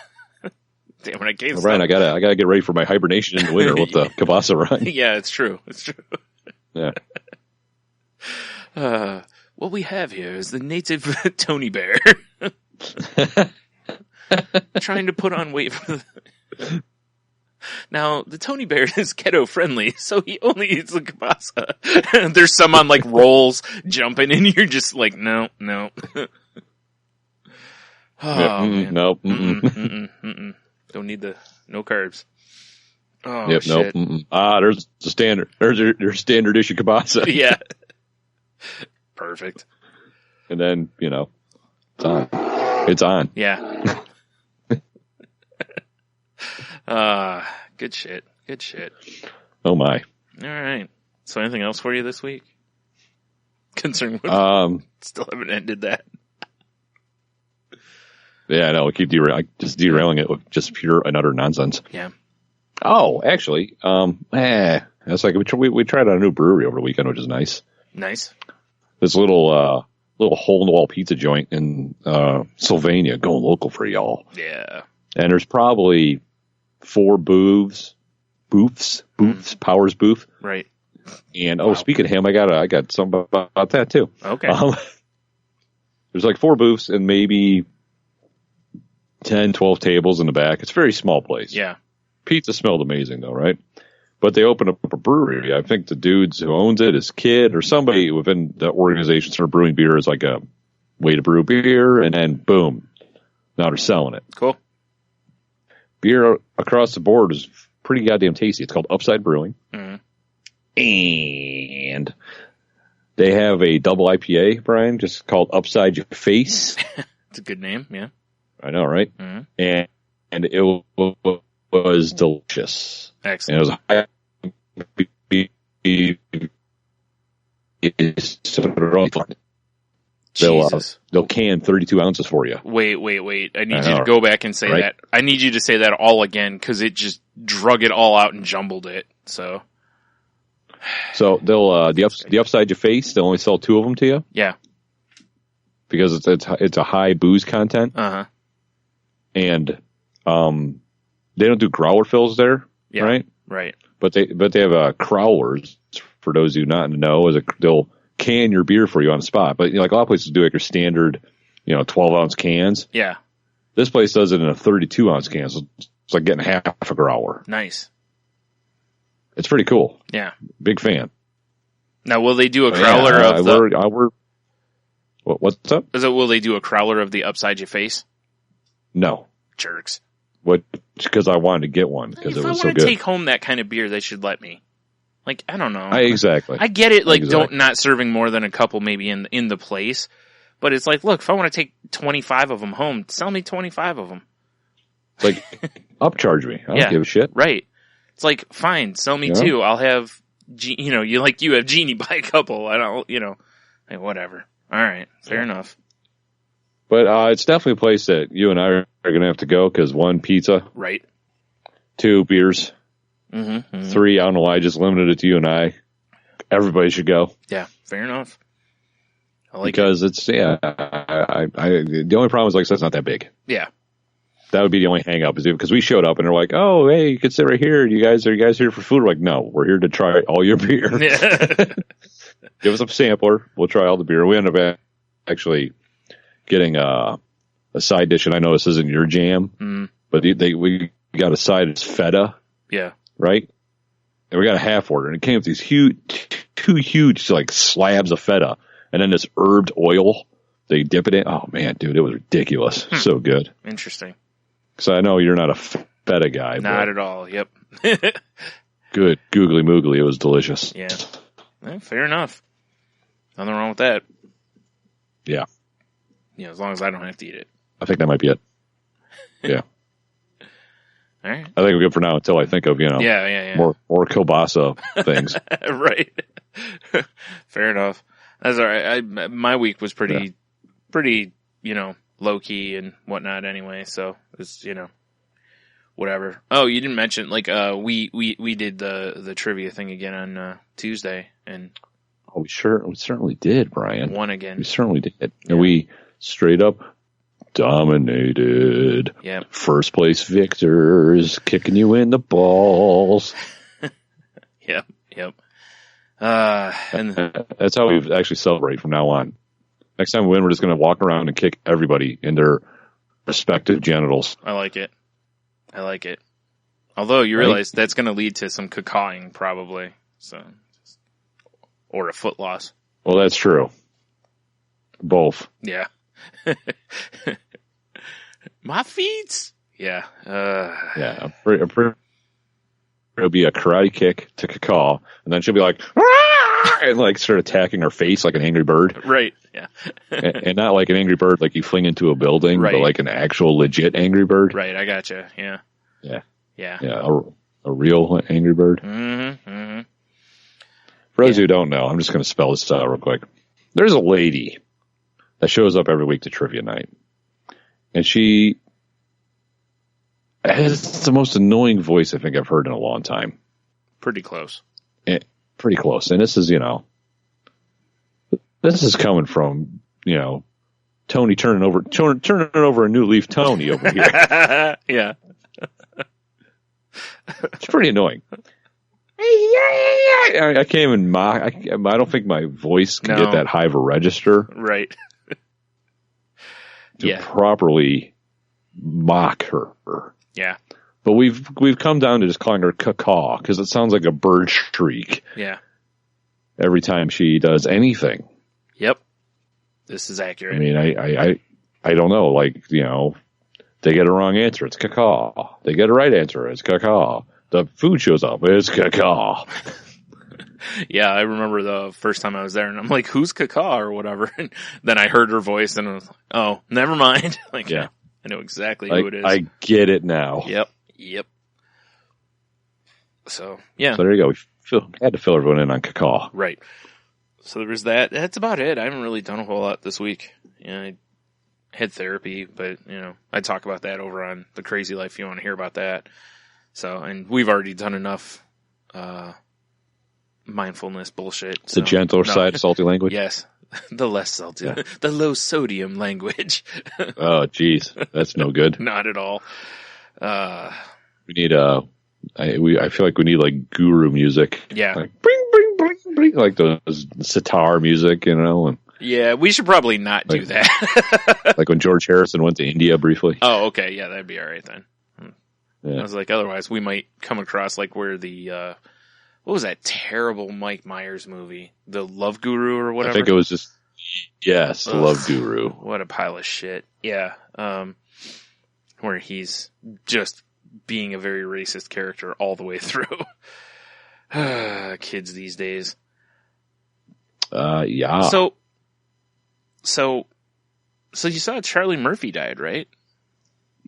E: Damn it, I gave
F: Brian, I gotta get ready for my hibernation in the winter with the kielbasa run.
E: Yeah, it's true. It's true.
F: Yeah.
E: What we have here is the native Tony Bear. Trying to put on weight for the... Now, the Tony Bear is keto friendly, so he only eats the kielbasa. There's some on like rolls jumping and you're just like, no. Oh, man.
F: Nope.
E: Don't need no carbs. Oh,
F: yep,
E: shit.
F: Nope. There's the standard. There's your standard issue kielbasa.
E: Yeah. Perfect.
F: And then, it's on. It's on.
E: Yeah. Good shit.
F: Oh my.
E: All right. So anything else for you this week? Concerned with still haven't ended that.
F: Yeah, I know. We keep just derailing it with just pure and utter nonsense.
E: Yeah.
F: Oh, actually, it's like we tried out a new brewery over the weekend, which is nice.
E: Nice.
F: This little hole in the wall pizza joint in Sylvania, going local for y'all.
E: Yeah.
F: And there's probably 4 booths, Powers booth.
E: Right.
F: And speaking of him, I got something about that too.
E: Okay.
F: There's like 4 booths and maybe 10, 12 tables in the back. It's a very small place.
E: Yeah.
F: Pizza smelled amazing though, right? But they opened up a brewery. I think the dudes who owns it, his kid or somebody within the organization started brewing beer as like a way to brew beer, and then boom, now they're selling it.
E: Cool.
F: Beer across the board is pretty goddamn tasty. It's called Upside Brewing.
E: Mm-hmm.
F: And they have a double IPA, Brian, just called Upside Your Face.
E: It's a good name, yeah.
F: I know, right?
E: Mm-hmm.
F: And it was delicious.
E: Excellent.
F: And it was they'll can 32 ounces for you.
E: Wait. I need you to go back and say that. I need you to say that all again because it just drug it all out and jumbled it. So
F: they'll the Upside Your Face. They'll only sell 2 of them to you.
E: Yeah,
F: because it's a high booze content. And they don't do growler fills there.
E: Yeah,
F: right. But they have crowlers for those who not know. They'll can your beer for you on the spot. But like a lot of places do like your standard, 12-ounce cans.
E: Yeah.
F: This place does it in a 32-ounce can. So it's like getting half a growler.
E: Nice.
F: It's pretty cool.
E: Yeah.
F: Big fan.
E: Now, will they do a crowler of the...
F: What's up?
E: Will they do a crowler of the Upside Your Face?
F: No.
E: Jerks.
F: What? Because I wanted to get one because it was so good.
E: If I want to take home that kind of beer, they should let me. Like, I don't know.
F: Exactly.
E: I get it, like, not serving more than a couple maybe in the place. But it's like, look, if I want to take 25 of them home, sell me 25 of them.
F: It's like, upcharge me. I don't give a shit.
E: Right. It's like, fine, sell me 2. I'll have, you have Genie buy a couple. I don't, like, whatever. All right. Fair enough.
F: But it's definitely a place that you and I are going to have to go because 1, pizza.
E: Right.
F: 2, beers.
E: Mm-hmm.
F: 3, I don't know why I just limited it to you and I. Everybody should go.
E: Yeah, fair enough. I like
F: because it's the only problem is like I said, it's not that big.
E: Yeah.
F: That would be the only hang up is because we showed up and they're like, oh, hey, you can sit right here. Are you guys here for food? We're like, no, we're here to try all your beer. Give us a sampler. We'll try all the beer. We ended up actually getting a side dish, and I know this isn't your jam, but we got a side that's feta.
E: Yeah.
F: Right? And we got a half order, and it came with these two huge like slabs of feta, and then this herbed oil. They dip it in. Oh man, dude, it was ridiculous. So good.
E: Interesting.
F: So I know you're not a feta guy.
E: Not at all. Yep.
F: Good. Googly moogly. It was delicious.
E: Yeah. Fair enough. Nothing wrong with that.
F: Yeah.
E: Yeah, as long as I don't have to eat it.
F: I think that might be it. Yeah.
E: All right.
F: I think we're good for now until I think of,
E: more
F: kielbasa things.
E: Right. Fair enough. That's all right. My week was pretty, low key and whatnot anyway. So it's, whatever. Oh, you didn't mention, we did the trivia thing again on Tuesday and.
F: Oh, we certainly did, Brian.
E: Won again.
F: We certainly did. Yeah. And we straight up dominated.
E: Yep.
F: First place victors, kicking you in the balls.
E: Yep. And
F: that's how we actually celebrate from now on. Next time we win, we're just going to walk around and kick everybody in their respective genitals.
E: I like it. Although you realize that's going to lead to some cacawing probably. So, or a foot loss.
F: Well, that's true. Both.
E: Yeah. My feet. Yeah.
F: Yeah. It'll be a karate kick to Cacaw, and then she'll be like, and like start attacking her face like an angry bird.
E: Right. Yeah.
F: and not like an angry bird like you fling into a building, but like an actual legit angry bird.
E: Right. I gotcha. Yeah.
F: Yeah.
E: Yeah.
F: Yeah. A real angry bird.
E: Mm-hmm. Mm-hmm.
F: For those who don't know, I'm just going to spell this out real quick. There's a lady that shows up every week to trivia night, and she has the most annoying voice I think I've heard in a long time.
E: Pretty close.
F: Pretty close. And this is, this is coming from, Tony turning over a new leaf Tony over here.
E: Yeah.
F: It's pretty annoying. I can't even mock. I don't think my voice can get that high of a register.
E: Right.
F: To properly mock her.
E: Yeah.
F: But we've come down to just calling her caw because it sounds like a bird shriek.
E: Yeah.
F: Every time she does anything.
E: Yep. This is accurate.
F: I mean, I don't know. Like, they get a wrong answer, it's caw. They get a right answer, it's caw. The food shows up, it's caw.
E: Yeah, I remember the first time I was there, and I'm like, "Who's caw?" or whatever. And then I heard her voice, and I was like, "Oh, never mind." Like, yeah, I know exactly who it is.
F: I get it now.
E: Yep. So yeah.
F: So there you go. We had to fill everyone in on caw.
E: Right. So there was that. That's about it. I haven't really done a whole lot this week. I had therapy, but I talk about that over on The Crazy Life if you want to hear about that. So, and we've already done enough mindfulness bullshit.
F: It's the gentler side of salty language?
E: Yes. The less salty. Yeah. The low sodium language.
F: Oh, geez. That's no good.
E: Not at all.
F: We need I feel like we need like guru music.
E: Yeah.
F: Like bring, bring, bring, bring, like those sitar music, And
E: yeah, we should probably not do that.
F: Like when George Harrison went to India briefly.
E: Oh, okay. Yeah, that'd be all right then.
F: Yeah.
E: I was like, otherwise we might come across like where the, what was that terrible Mike Myers movie? The Love Guru or whatever?
F: I think it was just, yes, The Love Guru.
E: What a pile of shit. Yeah. Where he's just being a very racist character all the way through. Kids these days.
F: Yeah.
E: So you saw Charlie Murphy died, right?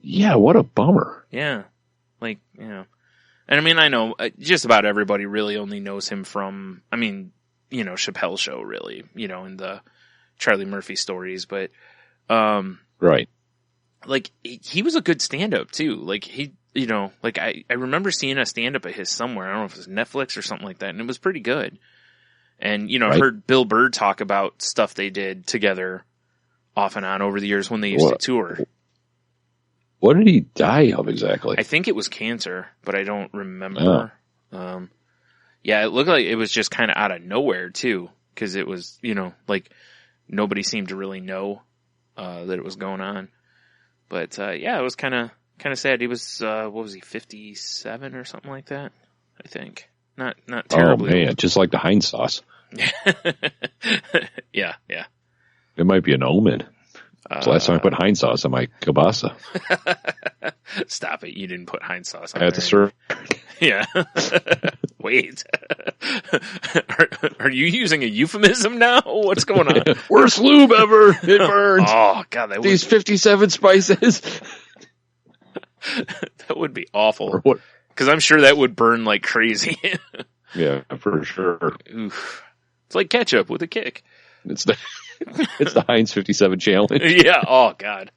F: Yeah, what a bummer.
E: Yeah. Like, And I mean, I know just about everybody really only knows him from, Chappelle's Show, really, in the Charlie Murphy stories, but,
F: right.
E: Like, he was a good stand-up, too. Like, I remember seeing a stand-up of his somewhere. I don't know if it was Netflix or something like that, and it was pretty good. And,
F: right.
E: I've heard Bill Burr talk about stuff they did together off and on over the years when they used to tour.
F: What did he die of exactly?
E: I think it was cancer, but I don't remember. Yeah, it looked like it was just kind of out of nowhere, too, because it was, like, nobody seemed to really know that it was going on. But, yeah, it was kind of sad. He was, what was he, 57 or something like that? I think. Not terribly.
F: Oh, man, just like the Heinz sauce.
E: Yeah.
F: It might be an omen. It's the last time I put Heinz sauce on my kielbasa.
E: Stop it. You didn't put Heinz sauce on
F: I had to serve.
E: Yeah. Wait. Are you using a euphemism now? What's going on?
F: Worst lube ever. It burns.
E: Oh, God.
F: These 57 spices.
E: That would be awful.
F: Or what?
E: Because I'm sure that would burn like crazy.
F: Yeah, for sure.
E: Oof. It's like ketchup with a kick.
F: It's the Heinz 57 challenge.
E: Yeah. Oh, God.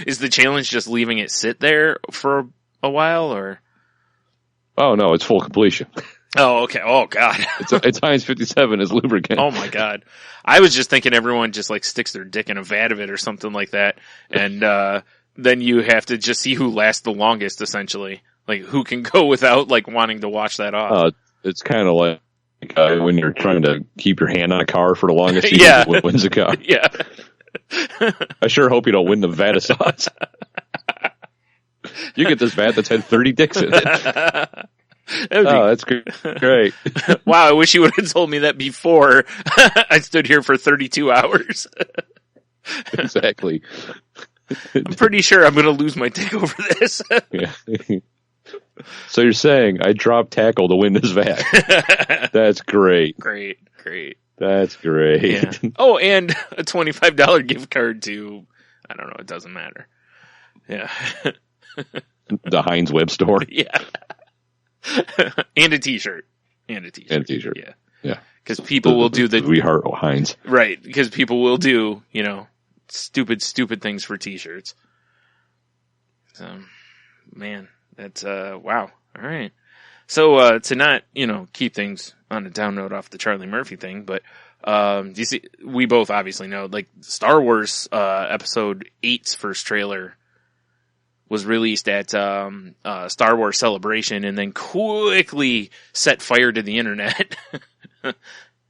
E: Is the challenge just leaving it sit there for a while, or?
F: Oh, no, it's full completion.
E: Oh, okay. Oh, God.
F: It's Heinz 57 as lubricant.
E: Oh, my God. I was just thinking everyone just like sticks their dick in a vat of it or something like that. And then you have to just see who lasts the longest, essentially. Like, who can go without like wanting to wash that off.
F: It's kind of like when you're trying to keep your hand on a car for the longest, you
E: yeah.
F: wins the car.
E: Yeah.
F: I sure hope you don't win the vat of sauce. You get this vat that's had 30 dicks in it. That's great.
E: Wow, I wish you would have told me that before I stood here for 32 hours.
F: Exactly.
E: I'm pretty sure I'm going to lose my dick over this.
F: Yeah. So you're saying I dropped tackle to win this vat. That's great.
E: Great.
F: That's great.
E: Yeah. Oh, and a $25 gift card to, I don't know, it doesn't matter. Yeah.
F: The Heinz web store.
E: Yeah. And a t-shirt. And a t-shirt.
F: Yeah.
E: Because people will do
F: We heart Heinz.
E: Right. Because people will do, stupid things for t-shirts. So, man, that's, wow. All right. So, to not, keep things on a down note off the Charlie Murphy thing, but, do you see, we both obviously know, like, Star Wars, episode 8's first trailer was released at, Star Wars Celebration and then quickly set fire to the internet.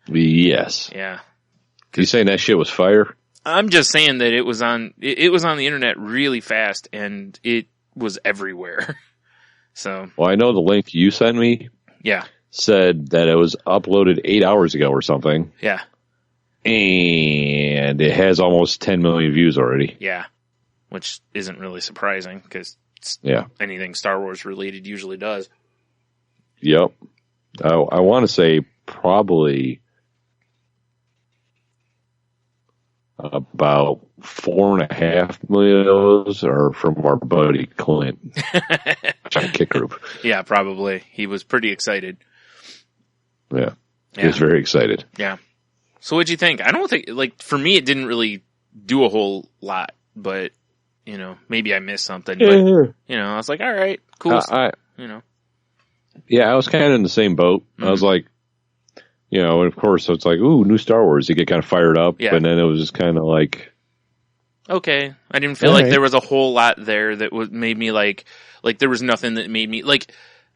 F: Yes.
E: Yeah.
F: You saying that shit was fire?
E: I'm just saying that it was on the internet really fast and it was everywhere. So.
F: Well, I know the link you sent me.
E: Yeah.
F: Said that it was uploaded 8 hours ago or something.
E: Yeah.
F: And it has almost 10 million views already.
E: Yeah. Which isn't really surprising because anything Star Wars related usually does.
F: Yep. I want to say probably about 4.5 million of those are from our buddy Clint. Kick group.
E: Yeah, probably. He was pretty excited.
F: Yeah. He was very excited.
E: Yeah. So what'd you think? I don't think, for me, it didn't really do a whole lot, but, maybe I missed something. But, I was like, all right, cool.
F: Yeah, I was kind of in the same boat. Mm-hmm. I was like, and of course, it's like, ooh, new Star Wars. You get kind of fired up. Yeah. And then it was just kind of like,
E: okay. I didn't feel like there was a whole lot there that made me like there was nothing that made me,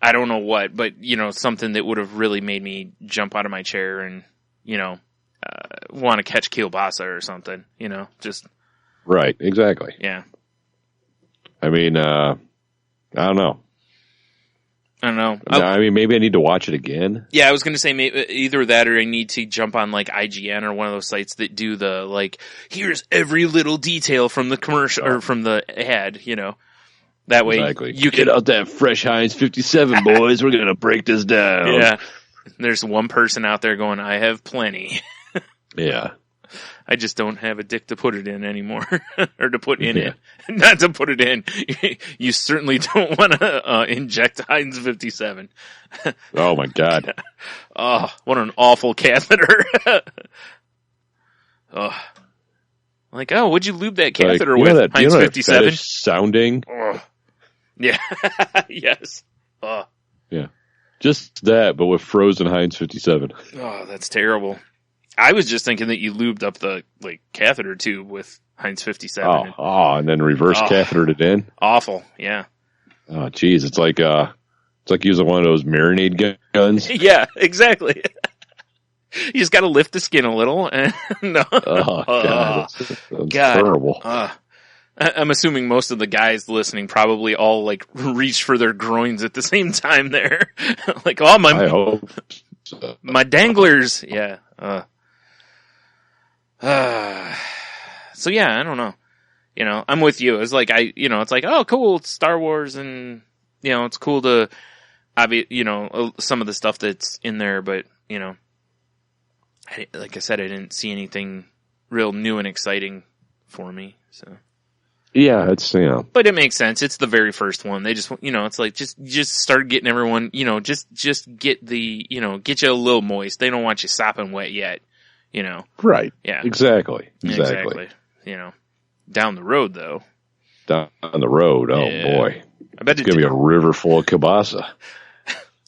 E: I don't know what, but, something that would have really made me jump out of my chair and, want to catch kielbasa or something, just.
F: Right, exactly.
E: Yeah.
F: I mean, I don't know. I mean, maybe I need to watch it again.
E: Yeah, I was going to say maybe either that or I need to jump on IGN or one of those sites that do the here's every little detail from the commercial or from the ad, That way you
F: get out that fresh Heinz 57, boys. We're going to break this down.
E: Yeah. There's one person out there going, I have plenty.
F: Yeah.
E: I just don't have a dick to put it in anymore. Or to put in it. Not to put it in. You certainly don't want to inject Heinz 57.
F: Oh, my God.
E: Oh, what an awful catheter. Oh. What'd you lube that catheter with? Heinz 57?
F: Sounding.
E: Oh. Yeah. Yes. Oh.
F: Yeah. Just that, but with frozen Heinz 57.
E: Oh, that's terrible. I was just thinking that you lubed up the catheter tube with Heinz 57.
F: And then reverse cathetered it in.
E: Awful, yeah.
F: Oh, geez, it's like using one of those marinade guns.
E: Yeah, exactly. You just got to lift the skin a little, and
F: oh God, that's terrible.
E: I'm assuming most of the guys listening probably all reach for their groins at the same time. There,
F: I hope so.
E: My danglers, yeah. So yeah, I don't know. I'm with you. It's oh, cool, it's Star Wars, and it's cool to, some of the stuff that's in there, but like I said, I didn't see anything real new and exciting for me. So
F: yeah, it's
E: but it makes sense. It's the very first one. They just it's just start getting everyone just get the get you a little moist. They don't want you sopping wet yet.
F: Right.
E: Yeah.
F: Exactly.
E: Down the road, though.
F: Down the road. Oh, yeah. Boy.
E: I bet
F: it's going to be a river full of kielbasa.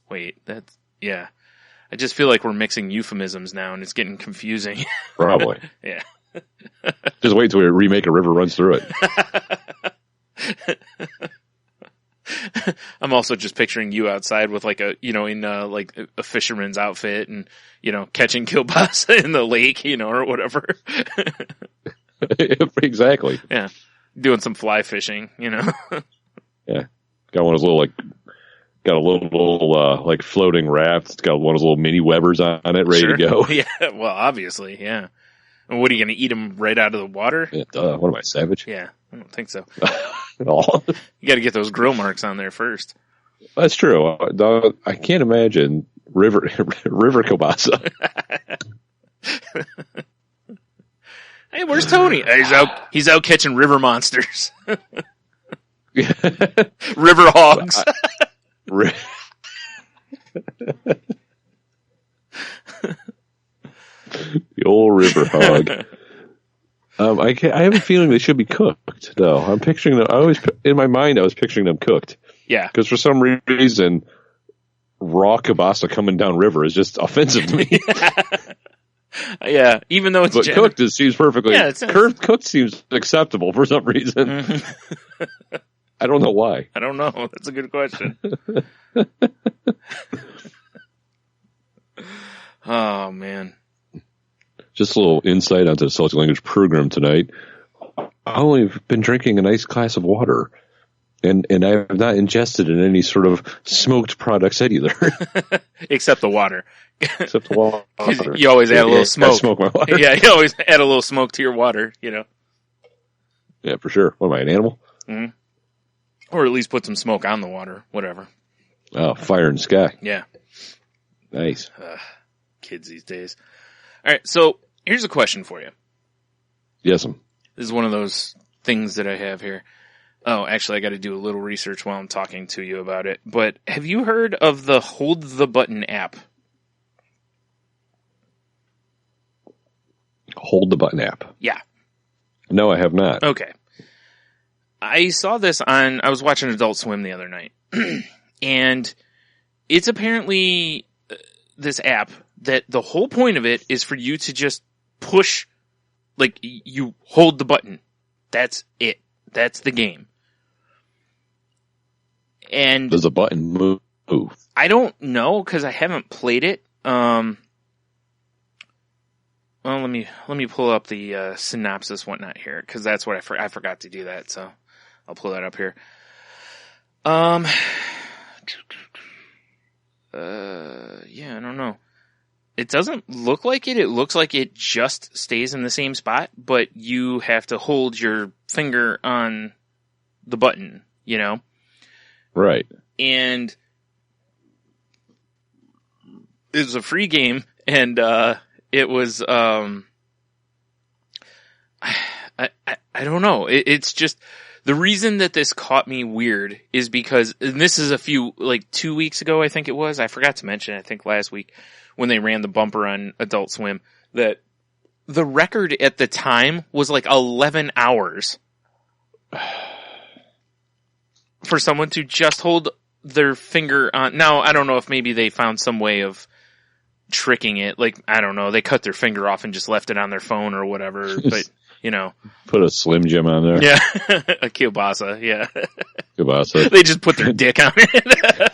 E: Wait, yeah. I just feel like we're mixing euphemisms now, and it's getting confusing.
F: Probably.
E: Yeah.
F: Just wait till we remake A River Runs Through It.
E: I'm also just picturing you outside with in a fisherman's outfit and, catching kielbasa in the lake, or whatever.
F: Exactly.
E: Yeah. Doing some fly fishing,
F: Yeah. Got one of those got a little floating raft. It's got one of those little mini Webbers on it ready to go.
E: Yeah. Well, obviously. Yeah. And what are you going to eat them right out of the water?
F: Yeah, what am I, savage?
E: Yeah. I don't think so.
F: No.
E: You got to get those grill marks on there first.
F: That's true. I can't imagine river kielbasa.
E: Hey, where's Tony? He's out catching river monsters. River hogs.
F: The old river hog. I have a feeling they should be cooked, though. I'm picturing them. In my mind, I was picturing them cooked.
E: Yeah.
F: Because for some reason, raw kielbasa coming down river is just offensive to me.
E: Yeah, even though it's
F: but cooked, it seems perfectly. Yeah, cooked seems acceptable for some reason.
E: Mm-hmm.
F: I don't know why.
E: I don't know. That's a good question. Oh man.
F: Just a little insight onto the Celtic language program tonight. I've only been drinking a nice glass of water, and I have not ingested in any sort of smoked products either.
E: Except the water.
F: Except the water.
E: You always add a little smoke.
F: I smoke my water.
E: Yeah, you always add a little smoke to your water, you know.
F: Yeah, for sure. What am I, an animal?
E: Mm-hmm. Or at least put some smoke on the water, whatever.
F: Oh, fire in the sky.
E: Yeah.
F: Nice.
E: Kids these days. All right, so here's a question for you.
F: Yes.
E: This is one of those things that I have here. Oh, actually, I got to do a little research while I'm talking to you about it. But have you heard of the Hold the Button app?
F: Hold the Button app?
E: Yeah.
F: No, I have not.
E: Okay. I saw this I was watching Adult Swim the other night. And it's apparently this app that the whole point of it is for you to just push, like, you hold the button. That's it. That's the game. And
F: does the button move?
E: I don't know because I haven't played it. Well, let me pull up the synopsis whatnot here because that's what I forgot to do that. So I'll pull that up here. Yeah, I don't know. It doesn't look like it. It looks like it just stays in the same spot, but you have to hold your finger on the button, you know?
F: Right.
E: And it was a free game, and it was, I don't know. It's just, the reason that this caught me weird is because, and this is 2 weeks ago, I think it was. I forgot to mention, I think last week, when they ran the bumper on Adult Swim, that the record at the time was like 11 hours for someone to just hold their finger on. Now, I don't know if maybe they found some way of tricking it. Like, I don't know, they cut their finger off and just left it on their phone or whatever, but, you know.
F: Put a Slim Jim on there.
E: Yeah, a kielbasa, yeah.
F: Kielbasa.
E: They just put their dick on it.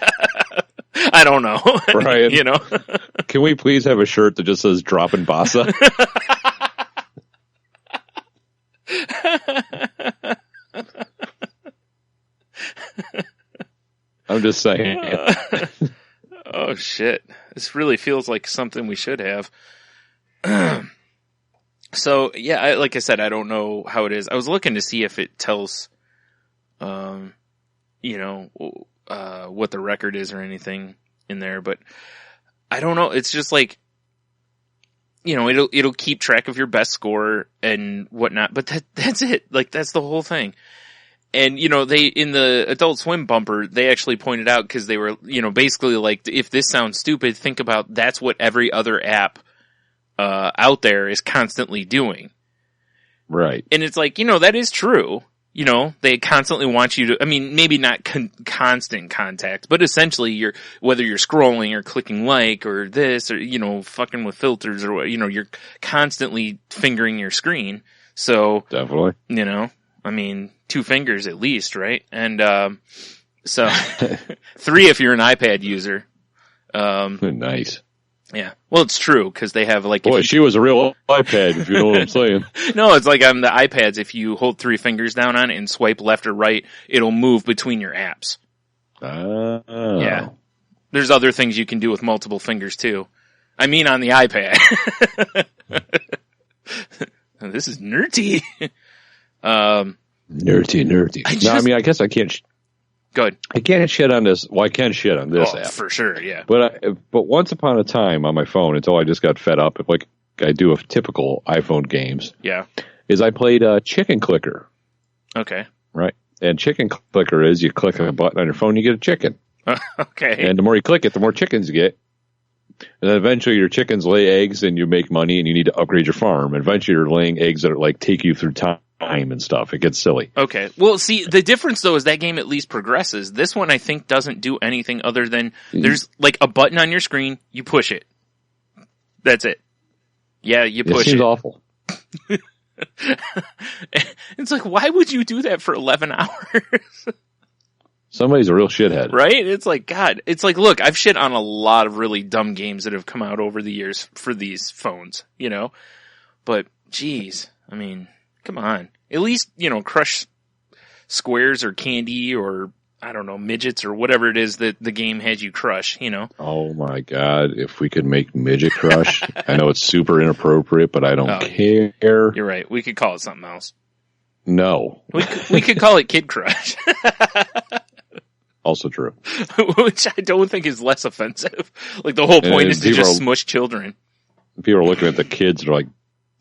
E: I don't know.
F: Ryan,
E: you know.
F: Can we please have a shirt that just says "Dropping Basa"? I'm just saying.
E: Oh shit! This really feels like something we should have. So yeah, like I said, I don't know how it is. I was looking to see if it tells, you know, what the record is or anything in there, but I don't know. It's just like, you know, it'll keep track of your best score and whatnot, but that's it. Like, that's the whole thing. And, you know, in the Adult Swim bumper, they actually pointed out, cause they were, you know, basically like, if this sounds stupid, think about that's what every other app, out there is constantly doing.
F: Right.
E: And it's like, you know, that is true. You know, they constantly want you to, I mean, maybe not constant contact, but essentially whether you're scrolling or clicking like or this or, you know, fucking with filters or what, you know, you're constantly fingering your screen. So,
F: definitely,
E: you know, I mean, 2 fingers at least, right? And, so 3 if you're an iPad user.
F: Nice.
E: Yeah. Well, it's true, because they have like...
F: Boy, she was a real iPad, if you know what I'm saying.
E: No, it's like on the iPads, if you hold 3 fingers down on it and swipe left or right, it'll move between your apps.
F: Oh.
E: Yeah. There's other things you can do with multiple fingers, too. I mean, on the iPad. This is nerdy.
F: Nerdy. I mean, I guess I can't...
E: Good.
F: I can't shit on this. Well, I can shit on this app.
E: For sure, yeah.
F: But once upon a time on my phone, until I just got fed up, like I do with typical iPhone games,
E: yeah,
F: is I played Chicken Clicker.
E: Okay.
F: Right. And Chicken Clicker is you click a button on your phone, you get a chicken.
E: Okay.
F: And the more you click it, the more chickens you get. And then eventually your chickens lay eggs and you make money and you need to upgrade your farm. And eventually you're laying eggs that are like take you through time and stuff. It gets silly.
E: Okay. Well, see, the difference though is that game at least progresses. This one I think doesn't do anything other than there's like a button on your screen, you push it. That's it. Yeah, you push
F: it. Seems awful.
E: It's like, why would you do that for 11 hours?
F: Somebody's a real shithead.
E: Right? It's like, God, it's like, look, I've shit on a lot of really dumb games that have come out over the years for these phones, you know? But, geez, I mean, come on. At least, you know, crush squares or candy or, I don't know, midgets or whatever it is that the game had you crush, you know?
F: Oh my God, if we could make Midget Crush. I know it's super inappropriate, but I don't care.
E: You're right. We could call it something else.
F: No.
E: We could call it Kid Crush.
F: Also true.
E: Which I don't think is less offensive. Like, the whole point is to just smush children.
F: People are looking at the kids and are like,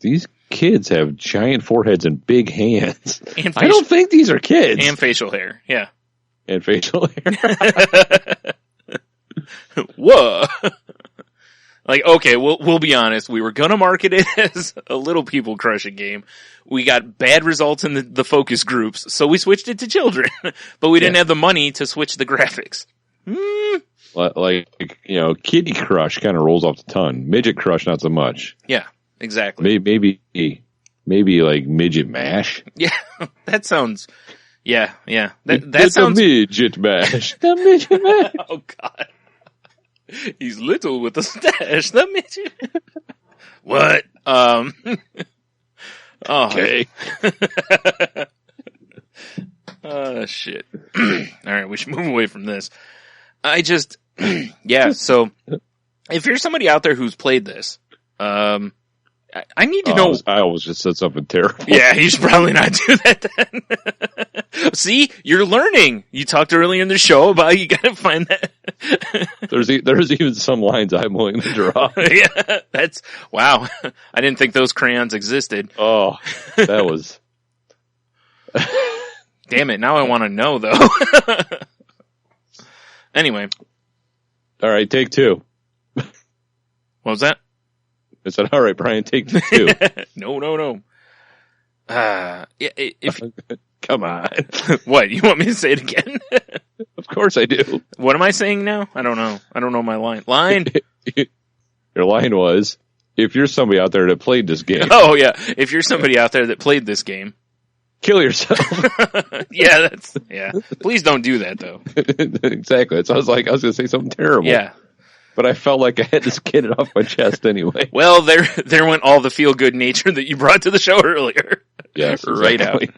F: these kids have giant foreheads and big hands. I don't think these are kids.
E: And facial hair, yeah.
F: And facial hair.
E: Whoa. Like, okay, we'll be honest. We were gonna market it as a little people crushing game. We got bad results in the focus groups, so we switched it to children. But we didn't have the money to switch the graphics.
F: Like, you know, Kitty Crush kind of rolls off the tongue. Midget Crush, not so much.
E: Yeah, exactly.
F: Maybe like Midget Mash.
E: Yeah, that sounds... Yeah. That sounds...
F: The Midget Mash. The Midget Mash.
E: Oh, God. He's little with a stash. The midget. What? Oh.
F: Okay.
E: Oh, shit. All right, we should move away from this. Yeah, so if you're somebody out there who's played this, I need to know.
F: I always just said something terrible.
E: Yeah, you should probably not do that then. See, you're learning. You talked earlier in the show about you gotta find that.
F: There's even some lines I'm willing to draw.
E: Yeah, wow. I didn't think those crayons existed.
F: Oh, that was.
E: Damn it, now I want to know though. Anyway.
F: All right, take two.
E: What was that?
F: I said, all right, Brian, take two.
E: No. If
F: Come on.
E: What, you want me to say it again?
F: Of course I do.
E: What am I saying now? I don't know. I don't know my line.
F: Your line was, if you're somebody out there that played this game.
E: Oh, yeah. If you're somebody out there that played this game.
F: Kill yourself.
E: Yeah. Please don't do that, though.
F: Exactly. So I was going to say something terrible.
E: Yeah.
F: But I felt like I had to get it off my chest anyway.
E: Well, there went all the feel-good nature that you brought to the show earlier.
F: Yes,
E: Right
F: exactly.
E: out.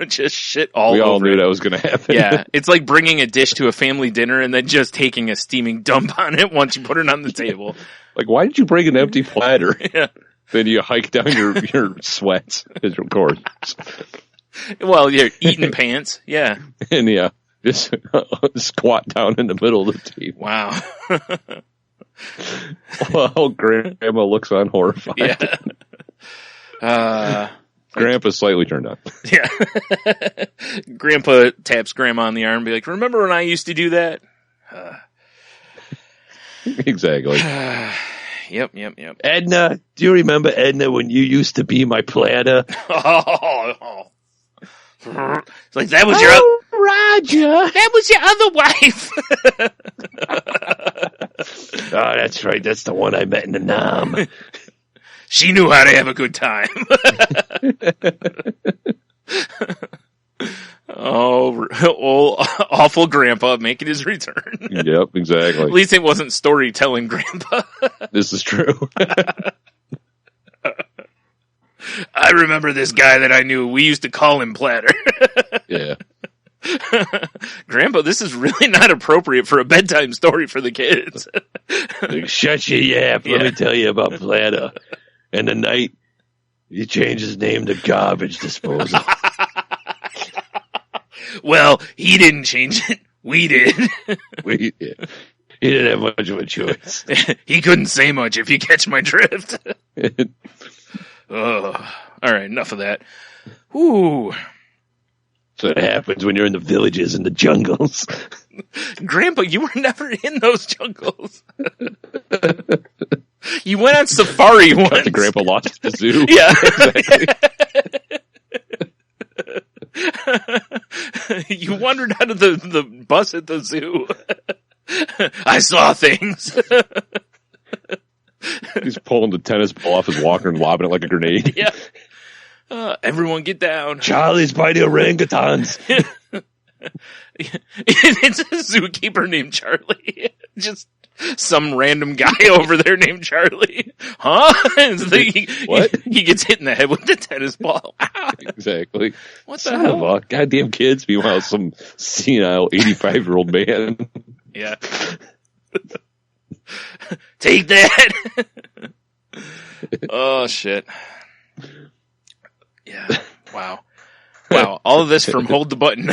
E: Just shit all over.
F: We all knew
E: it.
F: that was going to happen.
E: Yeah. It's like bringing a dish to a family dinner and then just taking a steaming dump on it once you put it on the table.
F: Like, why did you bring an empty platter?
E: Yeah.
F: Then you hike down your sweats, of course.
E: Well, you're eating pants. Yeah.
F: And yeah, just squat down in the middle of the table.
E: Wow.
F: Well, Grandma looks on horrified.
E: Yeah.
F: Grandpa's slightly turned on.
E: Yeah. Grandpa taps Grandma on the arm and be like, remember when I used to do that?
F: Exactly.
E: Yep.
F: Edna, do you remember Edna when you used to be my planner?
E: Oh. It's like, that was your
F: Roger.
E: That was your other wife.
F: Oh, that's right. That's the one I met in the Nam.
E: She knew how to have a good time. Oh, awful Grandpa making his return.
F: Yep, exactly.
E: At least it wasn't storytelling Grandpa.
F: This is true.
E: I remember this guy that I knew. We used to call him Platter.
F: Yeah.
E: Grandpa, this is really not appropriate for a bedtime story for the kids.
F: Shut your yap. Let me tell you about Platter. And the night he changed his name to Garbage Disposal.
E: Well, he didn't change it. We did.
F: He didn't have much of a choice.
E: He couldn't say much, if you catch my drift. Oh, all right, enough of that. Ooh.
F: So it happens when you're in the villages and the jungles.
E: Grandpa, you were never in those jungles. You went on safari once.
F: The grandpa lost at the zoo.
E: Yeah. Exactly. You wandered out of the bus at the zoo. I saw things.
F: He's pulling the tennis ball off his walker and lobbing it like a grenade.
E: Yeah. Everyone get down.
F: Charlie's by the orangutans.
E: It's a zookeeper named Charlie. Just some random guy over there named Charlie. Huh?
F: What?
E: He gets hit in the head with the tennis ball.
F: Exactly.
E: What the
F: Son
E: hell?
F: of a goddamn kids. Meanwhile, some senile 85-year-old man.
E: Yeah. Take that. Oh, shit. Yeah. Wow. Wow. All of this from Hold the Button.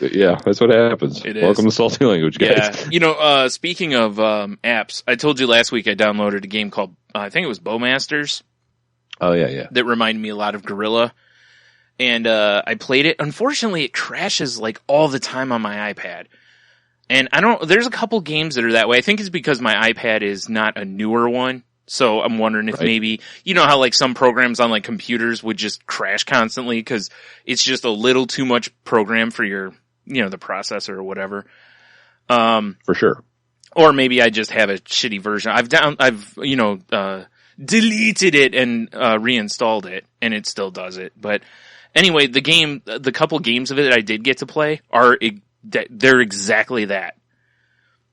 F: Yeah, that's what happens.
E: It is.
F: Welcome to Salty Language, guys.
E: Yeah. You know, speaking of apps, I told you last week I downloaded a game called, I think it was Bowmasters.
F: Oh, yeah.
E: That reminded me a lot of Gorilla. And I played it. Unfortunately, it crashes like all the time on my iPad. And there's a couple games that are that way. I think it's because my iPad is not a newer one. So I'm wondering if maybe, you know how like some programs on like computers would just crash constantly because it's just a little too much program for your, you know, the processor or whatever.
F: For sure.
E: Or maybe I just have a shitty version. I've deleted it and reinstalled it and it still does it. But anyway, the couple games of it that I did get to play they're exactly that.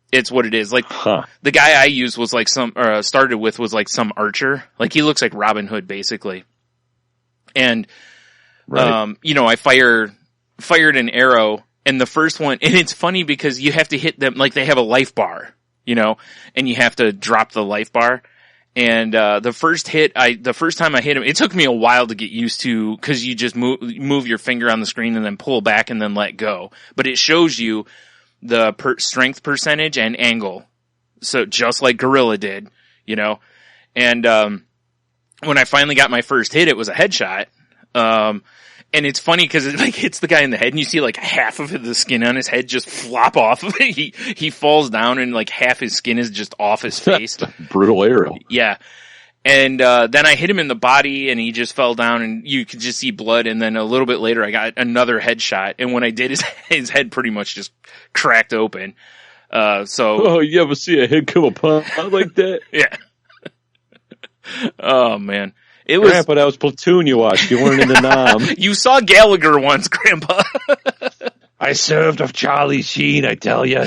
E: It's what it is. Like, the guy I used was like started with was like some archer. Like, he looks like Robin Hood, basically. And, you know, I fired an arrow, and the first one, and it's funny because you have to hit them, like, they have a life bar, you know, and you have to drop the life bar. And, the first time I hit him, it took me a while to get used to, cause you just move your finger on the screen and then pull back and then let go. But it shows you the strength percentage and angle. So just like Gorilla did, you know, and, when I finally got my first hit, it was a headshot. And it's funny cause it like hits the guy in the head and you see like half of the skin on his head just flop off. He falls down and like half his skin is just off his face.
F: Brutal arrow.
E: Yeah. And, then I hit him in the body and he just fell down and you could just see blood. And then a little bit later I got another headshot. And when I did, his head pretty much just cracked open.
F: Oh, you ever see a head come apart like that?
E: Yeah. Oh man. It
F: was Grandpa, that was Platoon you watched. You weren't in the Nam.
E: You saw Gallagher once, Grandpa.
F: I served of Charlie Sheen, I tell you.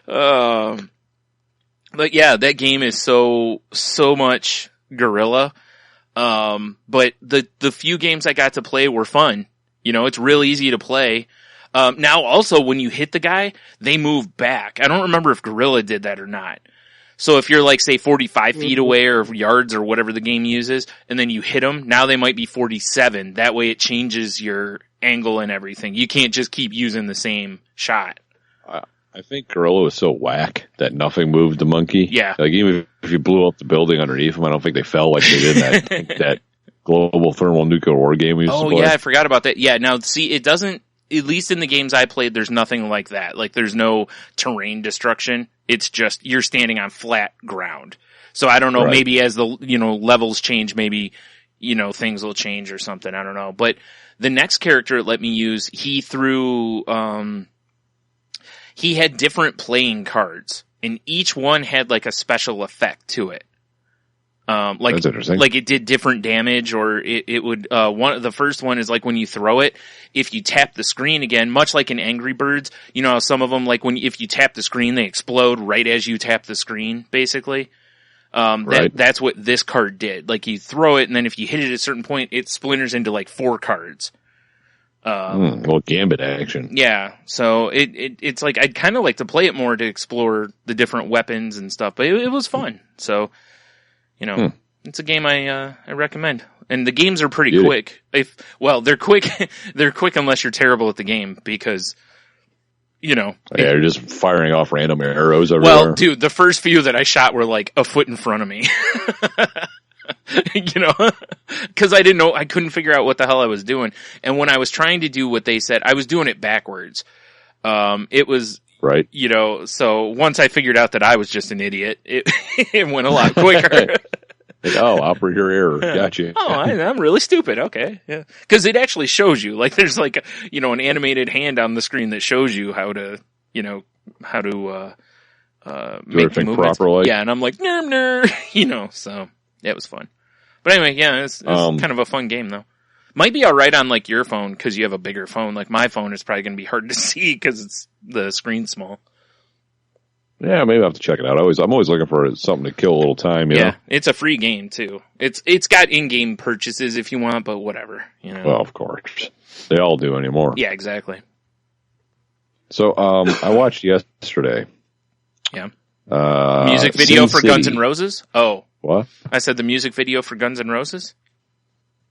E: But yeah, that game is so much Gorilla. But the few games I got to play were fun. You know, it's real easy to play. Now also when you hit the guy, they move back. I don't remember if Gorilla did that or not. So if you're like, say 45 feet away or yards or whatever the game uses, and then you hit them, now they might be 47. That way it changes your angle and everything. You can't just keep using the same shot.
F: I think Gorilla was so whack that nothing moved the monkey.
E: Yeah.
F: Like even if you blew up the building underneath them, I don't think they fell like they did in that global thermal nuclear war game we used to play.
E: Oh yeah, I forgot about that. Yeah, now see, it doesn't, at least in the games I played, there's nothing like that. Like there's no terrain destruction. It's just, you're standing on flat ground. So I don't know, maybe as the, you know, levels change, maybe, you know, things will change or something. I don't know. But the next character it let me use, he threw, he had different playing cards, and each one had like a special effect to it. Like,
F: that's interesting.
E: Like it did different damage, or it would, the first one is like when you throw it, if you tap the screen again, much like in Angry Birds, you know, some of them, like if you tap the screen, they explode right as you tap the screen, basically. That's what this card did. Like you throw it, and then if you hit it at a certain point, it splinters into like 4 cards.
F: Well, gambit action.
E: Yeah, so it's like I'd kind of like to play it more to explore the different weapons and stuff, but it was fun. So, you know, it's a game I recommend. And the games are pretty quick. They're quick. They're quick unless you're terrible at the game because, you know.
F: Yeah, you're just firing off random arrows everywhere.
E: Well, dude, the first few that I shot were like a foot in front of me. you know, because I didn't know, I couldn't figure out what the hell I was doing. And when I was trying to do what they said, I was doing it backwards. It was,
F: right.
E: You know, so once I figured out that I was just an idiot, it went a lot quicker.
F: Like, operator error. Gotcha.
E: I'm really stupid. Okay. Yeah. Cause it actually shows you, like, there's like, an animated hand on the screen that shows you how to, make the movements.
F: Properly.
E: Yeah. And I'm like, so it was fun. But anyway, yeah, it's kind of a fun game though. Might be alright on like your phone cause you have a bigger phone. Like my phone is probably going to be hard to see cause the screen's small.
F: Yeah, maybe I'll have to check it out. I'm always looking for something to kill a little time, you know?
E: It's a free game too. It's got in-game purchases if you want, but whatever,
F: Well, of course. They all do anymore.
E: Yeah, exactly.
F: So, I watched yesterday.
E: Yeah. Music video for Guns N' Roses? Oh.
F: What?
E: I said the music video for Guns N' Roses?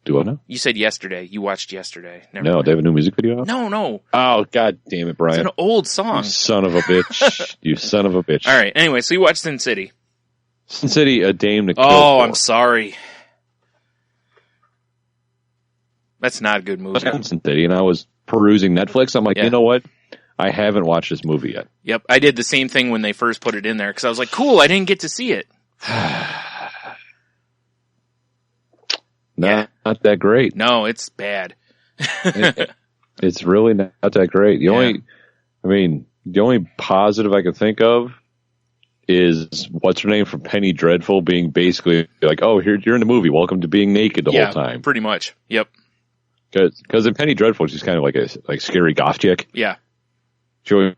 F: Do I know?
E: You said yesterday. You watched yesterday. Never
F: no,
E: mind.
F: they have a new music video out?
E: No.
F: Oh, god damn it, Brian.
E: It's an old song.
F: You son of a bitch. You son of a bitch.
E: All right. Anyway, so you watched Sin City.
F: Sin City, A Dame to Kill
E: Oh,
F: For.
E: I'm sorry. That's not a good movie.
F: I was Sin City, and I was perusing Netflix. I'm like, You know what? I haven't watched this movie yet.
E: Yep. I did the same thing when they first put it in there because I was like, cool, I didn't get to see it.
F: Not that great.
E: No, it's bad.
F: It's really not that great. The only positive I can think of is what's her name from Penny Dreadful being basically like, oh, you're in the movie. Welcome to being naked the whole time.
E: Pretty much. Yep.
F: Because in Penny Dreadful, she's kind of like a scary goth chick.
E: Yeah.
F: She always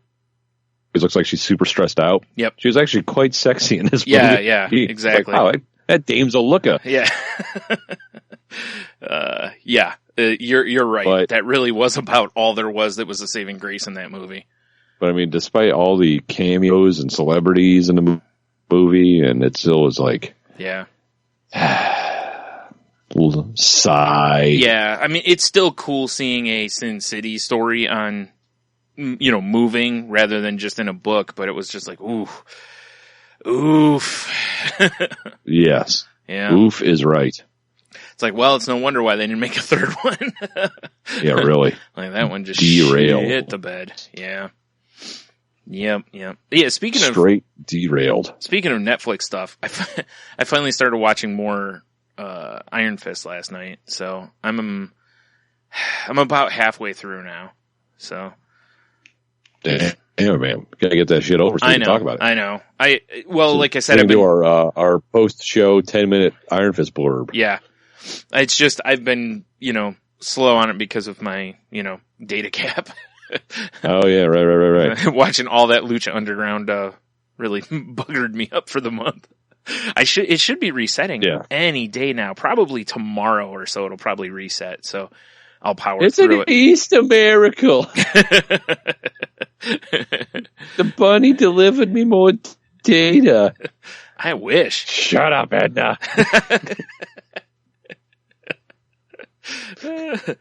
F: looks like she's super stressed out.
E: Yep.
F: She was actually quite sexy in this movie.
E: Yeah, exactly.
F: Like, wow, that dame's a looker.
E: Yeah. You're right.
F: But,
E: that really was about all there was that was a saving grace in that movie.
F: But I mean, despite all the cameos and celebrities in the movie, and it still was like,
E: yeah,
F: sigh.
E: Yeah, I mean, it's still cool seeing a Sin City story on, moving rather than just in a book. But it was just like, oof.
F: Yes.
E: Yeah.
F: Oof is right.
E: It's like, well, it's no wonder why they didn't make a third one.
F: Yeah, really.
E: Like that one just
F: derailed.
E: hit the bed. Yeah. Yep. Yeah, speaking
F: Straight derailed.
E: Speaking of Netflix stuff, I finally started watching more Iron Fist last night. So I'm about halfway through now. So
F: Damn, man. Gotta get that shit over so we can talk about it.
E: I know. Like I said,
F: I've been do our post-show 10-minute Iron Fist blurb.
E: Yeah. It's just, I've been, slow on it because of my, data cap.
F: Oh, yeah, right.
E: Watching all that Lucha Underground, really buggered me up for the month. It should be resetting any day now. Probably tomorrow or so it'll probably reset. So I'll power through it.
F: It's an Easter miracle. The bunny delivered me more data.
E: I wish.
F: Shut up, Edna.
E: Did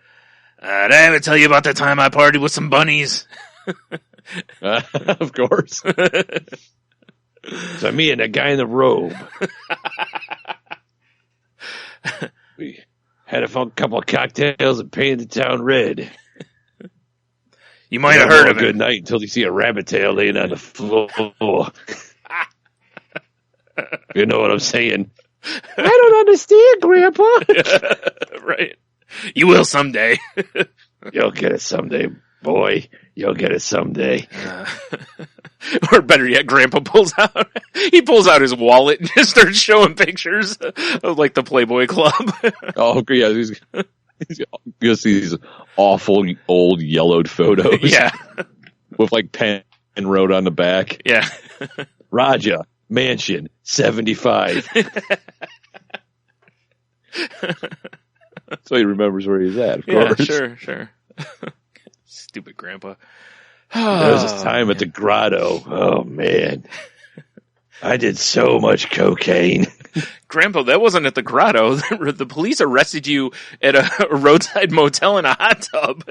E: I ever tell you about the time I partied with some bunnies?
F: Of course. So me and the guy in the robe. We had a fun couple of cocktails and painted the town red.
E: You might have heard of it.
F: Good night until you see a rabbit tail laying on the floor. You know what I'm saying? I don't understand, Grandpa.
E: Right. You will someday.
F: You'll get it someday, boy. You'll get it someday.
E: Or better yet, Grandpa pulls out his wallet and just starts showing pictures of like the Playboy Club.
F: Oh, yeah. He's just these awful old yellowed photos.
E: Yeah.
F: With like pen wrote on the back.
E: Yeah.
F: Raja, Mansion, 75. So he remembers where he's at, of course.
E: Sure. Stupid Grandpa.
F: There was this time at the grotto. Oh, man. I did so much cocaine.
E: Grandpa, that wasn't at the grotto. The police arrested you at a roadside motel in a hot tub.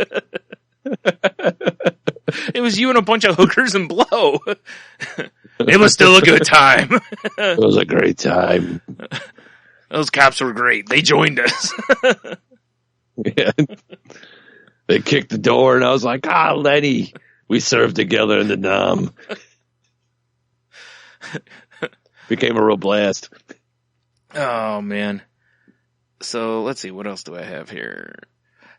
E: It was you and a bunch of hookers and blow. It was still a good time.
F: It was a great time.
E: Those cops were great. They joined us.
F: Yeah. They kicked the door, and I was like, Lenny, we served together in the Nam. Became a real blast.
E: Oh, man. So, let's see. What else do I have here?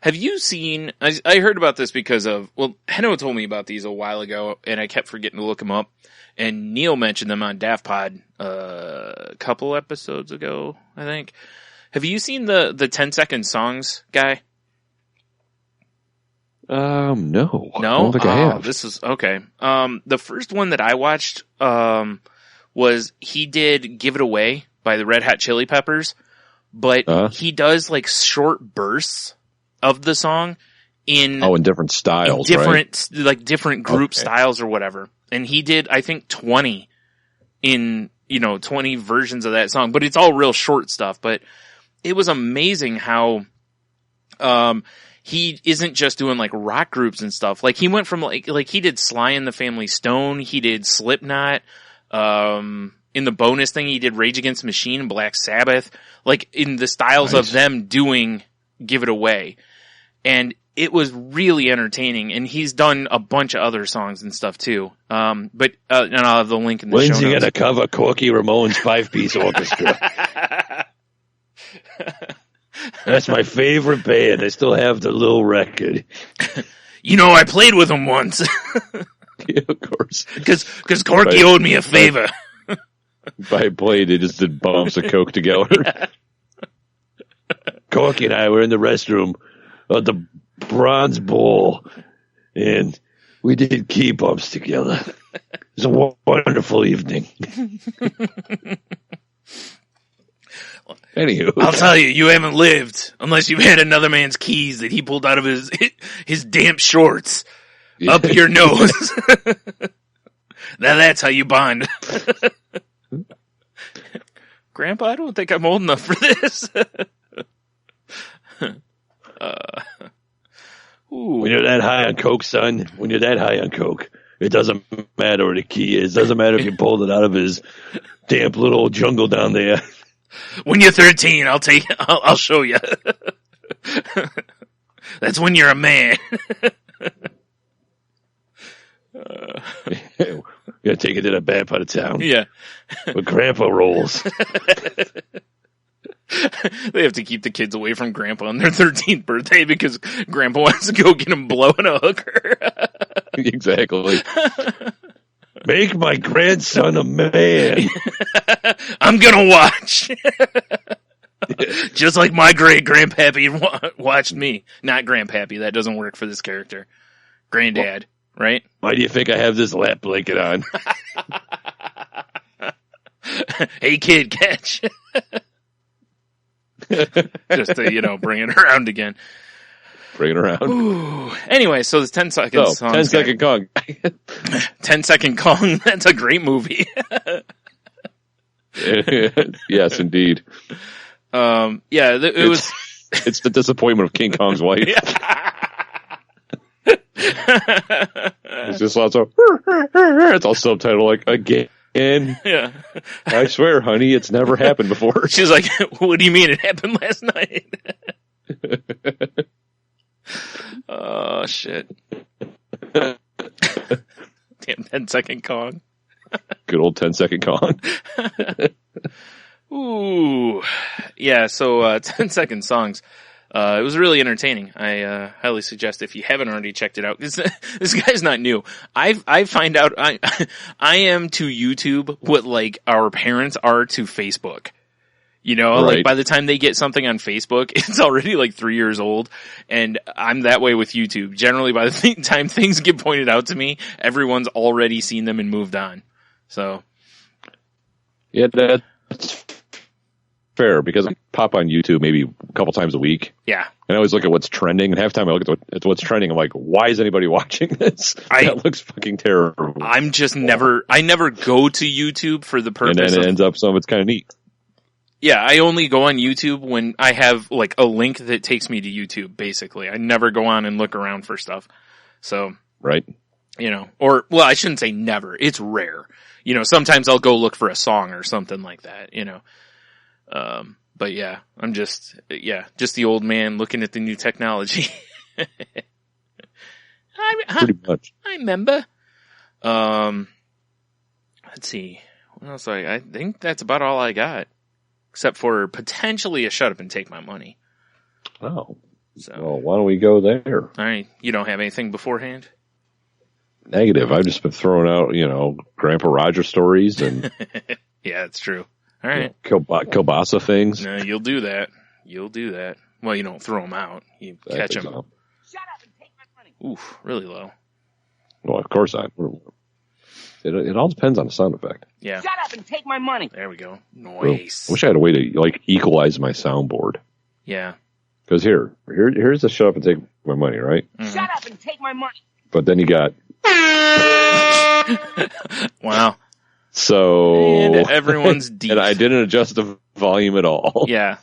E: Have you seen... I heard about this because of... Well, Heno told me about these a while ago, and I kept forgetting to look them up. And Neil mentioned them on Daft Pod a couple episodes ago, I think. Have you seen the 10-second songs guy?
F: No.
E: No?
F: I don't think I have.
E: This is... Okay. The first one that I watched was he did Give It Away by the Red Hot Chili Peppers. But he does like short bursts of the song in
F: different styles,
E: different group styles or whatever. And he did, I think, 20 versions of that song, but it's all real short stuff. But it was amazing how, he isn't just doing like rock groups and stuff. Like he went from like he did Sly and the Family Stone. He did Slipknot. In the bonus thing, he did Rage Against the Machine and Black Sabbath, like in the styles of them doing Give It Away. And it was really entertaining. And he's done a bunch of other songs and stuff too. And I'll have the link in the show notes.
F: When's he gonna cover Corky Ramone's 5-piece orchestra? That's my favorite band. I still have the little record.
E: I played with him once.
F: Yeah, of course.
E: Because Corky owed me a favor.
F: By play, they just did bombs of coke together. Yeah. Corky and I were in the restroom of the Bronze Bowl, and we did key bumps together. It was a wonderful evening. Anywho,
E: I'll tell you, you haven't lived unless you've had another man's keys that he pulled out of his damp shorts up your nose. Now that's how you bond. Grandpa, I don't think I'm old enough for this.
F: When you're that high on coke, son, it doesn't matter where the key is. It doesn't matter if you pulled it out of his damp little jungle down there.
E: When you're 13, I'll show you. That's when you're a man.
F: You gotta take it to the bad part of town.
E: Yeah.
F: Where Grandpa rolls.
E: They have to keep the kids away from Grandpa on their 13th birthday because Grandpa wants to go get him blowing a hooker.
F: Exactly. Make my grandson a man.
E: I'm gonna watch. Just like my great grandpappy watched me. Not grandpappy, that doesn't work for this character. Granddad, right?
F: Why do you think I have this lap blanket on?
E: Hey kid, catch. Just to, bring it around again.
F: Bring it around.
E: Ooh. Anyway, so this 10 seconds song.
F: 10 Second Kong.
E: 10 Second Kong, that's a great movie.
F: Yes, indeed.
E: It was...
F: It's the disappointment of King Kong's wife. It's just lots of... It's all subtitled like, again.
E: Yeah.
F: I swear, honey, it's never happened before.
E: She's like, what do you mean? It happened last night. Oh, shit. Damn 10 Second Kong.
F: Good old 10 Second Kong.
E: Ooh. Yeah, so 10 Second Songs. It was really entertaining. I highly suggest if you haven't already checked it out. This guy's not new. I find out I am to YouTube what like our parents are to Facebook. Like by the time they get something on Facebook, it's already like 3 years old. And I'm that way with YouTube. Generally, by the time things get pointed out to me, everyone's already seen them and moved on. So.
F: Yeah, that's fair because I pop on YouTube maybe a couple times a week.
E: Yeah.
F: And I always look at what's trending. And half the time I look at what's trending. I'm like, why is anybody watching this? That looks fucking terrible.
E: I'm just I never go to YouTube for the purpose
F: and then it ends up some of it's kind of neat.
E: Yeah, I only go on YouTube when I have like a link that takes me to YouTube, basically. I never go on and look around for stuff. So.
F: Right.
E: I shouldn't say never. It's rare. Sometimes I'll go look for a song or something like that, But yeah, I'm just the old man looking at the new technology.
F: Pretty much.
E: I remember. Let's see. What else? I think that's about all I got. Except for potentially a shut up and take my money.
F: Oh.
E: So,
F: Well, why don't we go there?
E: all right. You don't have anything beforehand?
F: Negative. I've just been throwing out, Grandpa Roger stories and
E: Yeah, that's true. All right.
F: kielbasa things.
E: No, you'll do that. You'll do that. Well, you don't throw them out. You catch them.
F: So.
G: Shut up and take my money.
E: Oof, really low.
F: Well, of course not. It all depends on the sound effect.
E: Yeah.
G: Shut up and take my money.
E: There we go.
F: Well,
E: Nice.
F: I wish I had a way to equalize my soundboard.
E: Yeah.
F: Because here's the shut up and take my money, right?
E: Mm-hmm.
G: Shut up and take my money.
F: But then you got
E: Wow.
F: so
E: And everyone's deep.
F: and I didn't adjust the volume at all.
E: Yeah.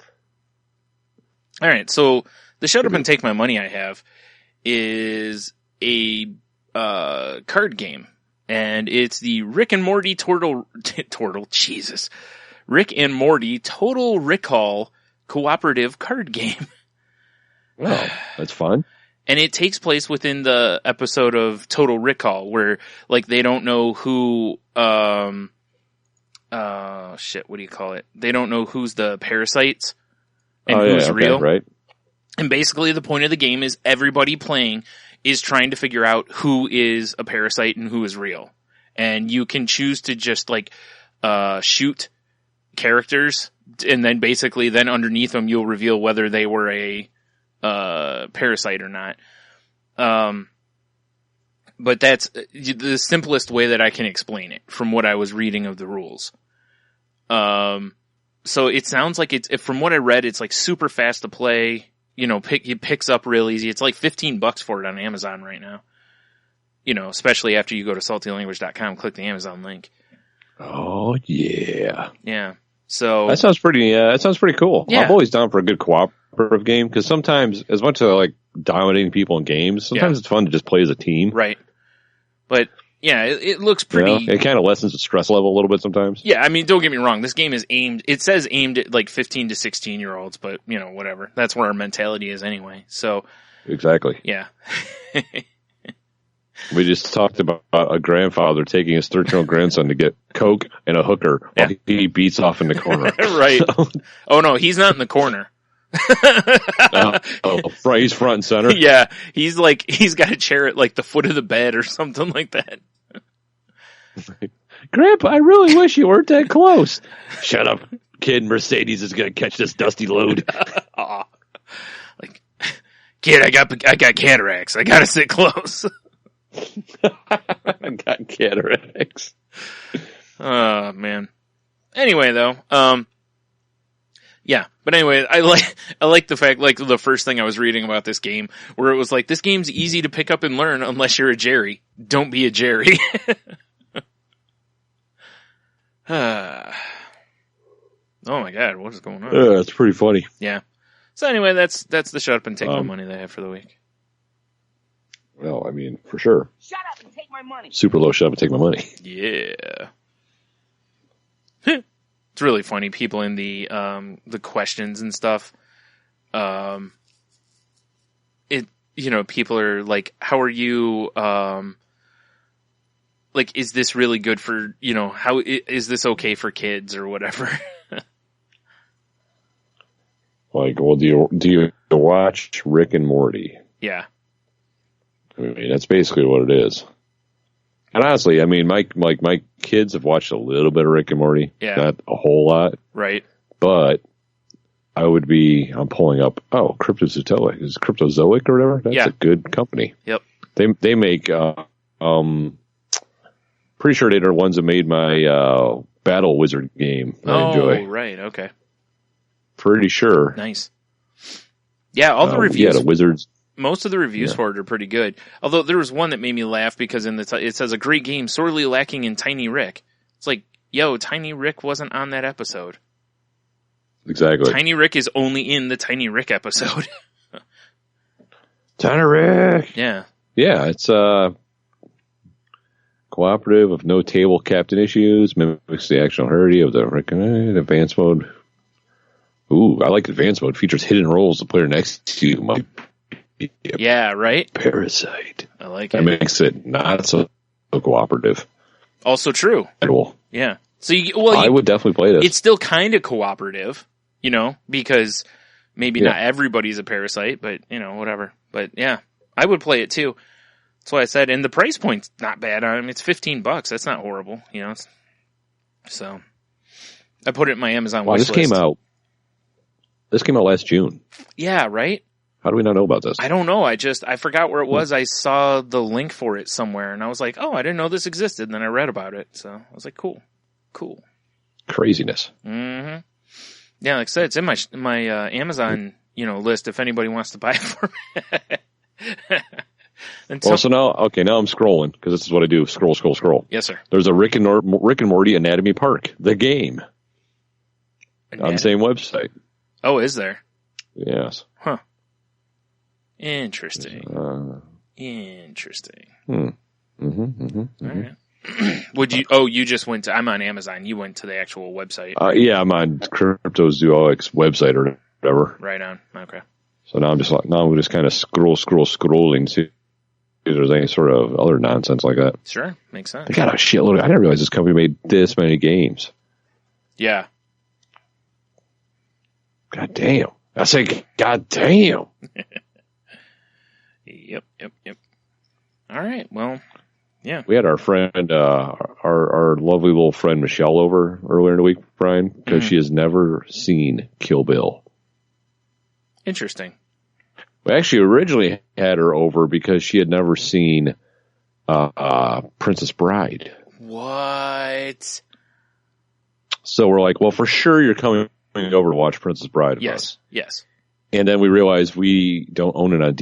E: All right. So the shut up and take my money I have is a card game, and it's the Rick and Morty Rick and Morty Total Recall cooperative card game.
F: Well, that's fun.
E: And it takes place within the episode of Total Recall where they don't know who, what do you call it? They don't know who's the parasites and who's real.
F: Right.
E: And basically the point of the game is everybody playing is trying to figure out who is a parasite and who is real. And you can choose to just shoot characters, and then basically then underneath them you'll reveal whether they were a parasite or not. But that's the simplest way that I can explain it from what I was reading of the rules. So it sounds like from what I read, it's super fast to play. It picks up real easy. It's $15 for it on Amazon right now. Especially after you go to saltylanguage.com, click the Amazon link.
F: Oh yeah.
E: Yeah. So
F: that sounds pretty cool.
E: Yeah.
F: I'm always down for a good cooperative game because sometimes, as much as I like dominating people in games, sometimes it's fun to just play as a team.
E: Right. But yeah, it looks pretty.
F: It kind of lessens the stress level a little bit sometimes.
E: Yeah, I mean, don't get me wrong. This game is aimed at 15 to 16 year olds, but whatever. That's where our mentality is anyway. So
F: exactly.
E: Yeah.
F: We just talked about a grandfather taking his 13-year-old grandson to get Coke and a hooker while he beats off in the corner.
E: Right. Oh no, he's not in the corner.
F: He's front and center.
E: Yeah, he's got a chair at the foot of the bed or something like that.
F: Grandpa, I really wish you weren't that close. Shut up, kid. Mercedes is going to catch this dusty load.
E: Kid, I got cataracts. I got to sit close.
F: I got cataracts.
E: Oh man. Anyway, though, yeah. But anyway, I like the fact, the first thing I was reading about this game, where it was this game's easy to pick up and learn unless you're a Jerry. Don't be a Jerry. Oh my God, what is going on?
F: Yeah, it's pretty funny.
E: Yeah. So anyway, that's the shut up and take my money that I have for the week.
F: Well, I mean, for sure.
G: Shut up and take my money.
F: Super low shut up and take my money.
E: Yeah. It's really funny. People in the questions and stuff. People are like, how are you, is this really good for, how is this okay for kids or whatever?
F: Well, do you watch Rick and Morty?
E: Yeah.
F: I mean, that's basically what it is. And honestly, I mean, my kids have watched a little bit of Rick and Morty.
E: Yeah.
F: Not a whole lot.
E: Right.
F: But I'm pulling up, Cryptozoic. Is it Cryptozoic or whatever? That's a good company.
E: Yep.
F: They make, pretty sure they're the ones that made my, Battle Wizard game that I enjoy.
E: Oh, right. Okay.
F: Pretty sure.
E: Nice. Yeah, all the reviews.
F: Yeah, the Wizards.
E: Most of the reviews for it are pretty good. Although there was one that made me laugh because it says a great game sorely lacking in Tiny Rick. It's Tiny Rick wasn't on that episode.
F: Exactly.
E: Tiny Rick is only in the Tiny Rick episode.
F: Tiny Rick.
E: Yeah.
F: Yeah, it's cooperative of no table captain issues, mimics the actual hierarchy of the Rick and advanced mode Ooh, I like advanced mode. Features hidden roles. The player next to you might be a
E: Yeah, right?
F: parasite.
E: I like
F: That
E: it.
F: makes it not so cooperative.
E: Also true.
F: Well,
E: Yeah. So,
F: I would definitely play this.
E: it's still kind of cooperative, because maybe not everybody's a parasite, but, whatever. But, yeah, I would play it, too. That's why I said, and the price point's not bad. I mean, it's $15. That's not horrible, So, I put it in my Amazon wish list.
F: This came out last June.
E: Yeah, right?
F: How do we not know about this?
E: I don't know. I forgot where it was. I saw the link for it somewhere, and I was like, oh, I didn't know this existed. And then I read about it, so I was like, cool.
F: Craziness.
E: Mm-hmm. Yeah, like I said, it's in my Amazon, list if anybody wants to buy it for me.
F: So now I'm scrolling because this is what I do. Scroll.
E: Yes, sir.
F: There's a Rick and Morty Anatomy Park, the game, on the same website.
E: Oh, is there?
F: Yes.
E: Huh. Interesting. Interesting.
F: Mm-hmm.
E: All right. Would you? Oh, you just went to. I'm on Amazon. You went to the actual website.
F: Yeah, I'm on Cryptozoics website or whatever.
E: Right on. Okay.
F: So now I'm just kind of scrolling, see if there's any sort of other nonsense like that.
E: Sure, makes sense.
F: They got a shitload. I didn't realize this company made this many games.
E: Yeah.
F: God damn. I say, God damn.
E: Yep. All right. Well, yeah.
F: We had our friend, our lovely little friend Michelle over earlier in the week, Brian, because she has never seen Kill Bill.
E: Interesting.
F: We actually originally had her over because she had never seen Princess Bride.
E: What?
F: So we're like, well, for sure you're coming over to watch Princess Bride.
E: Yes.
F: And then we realized we don't own it on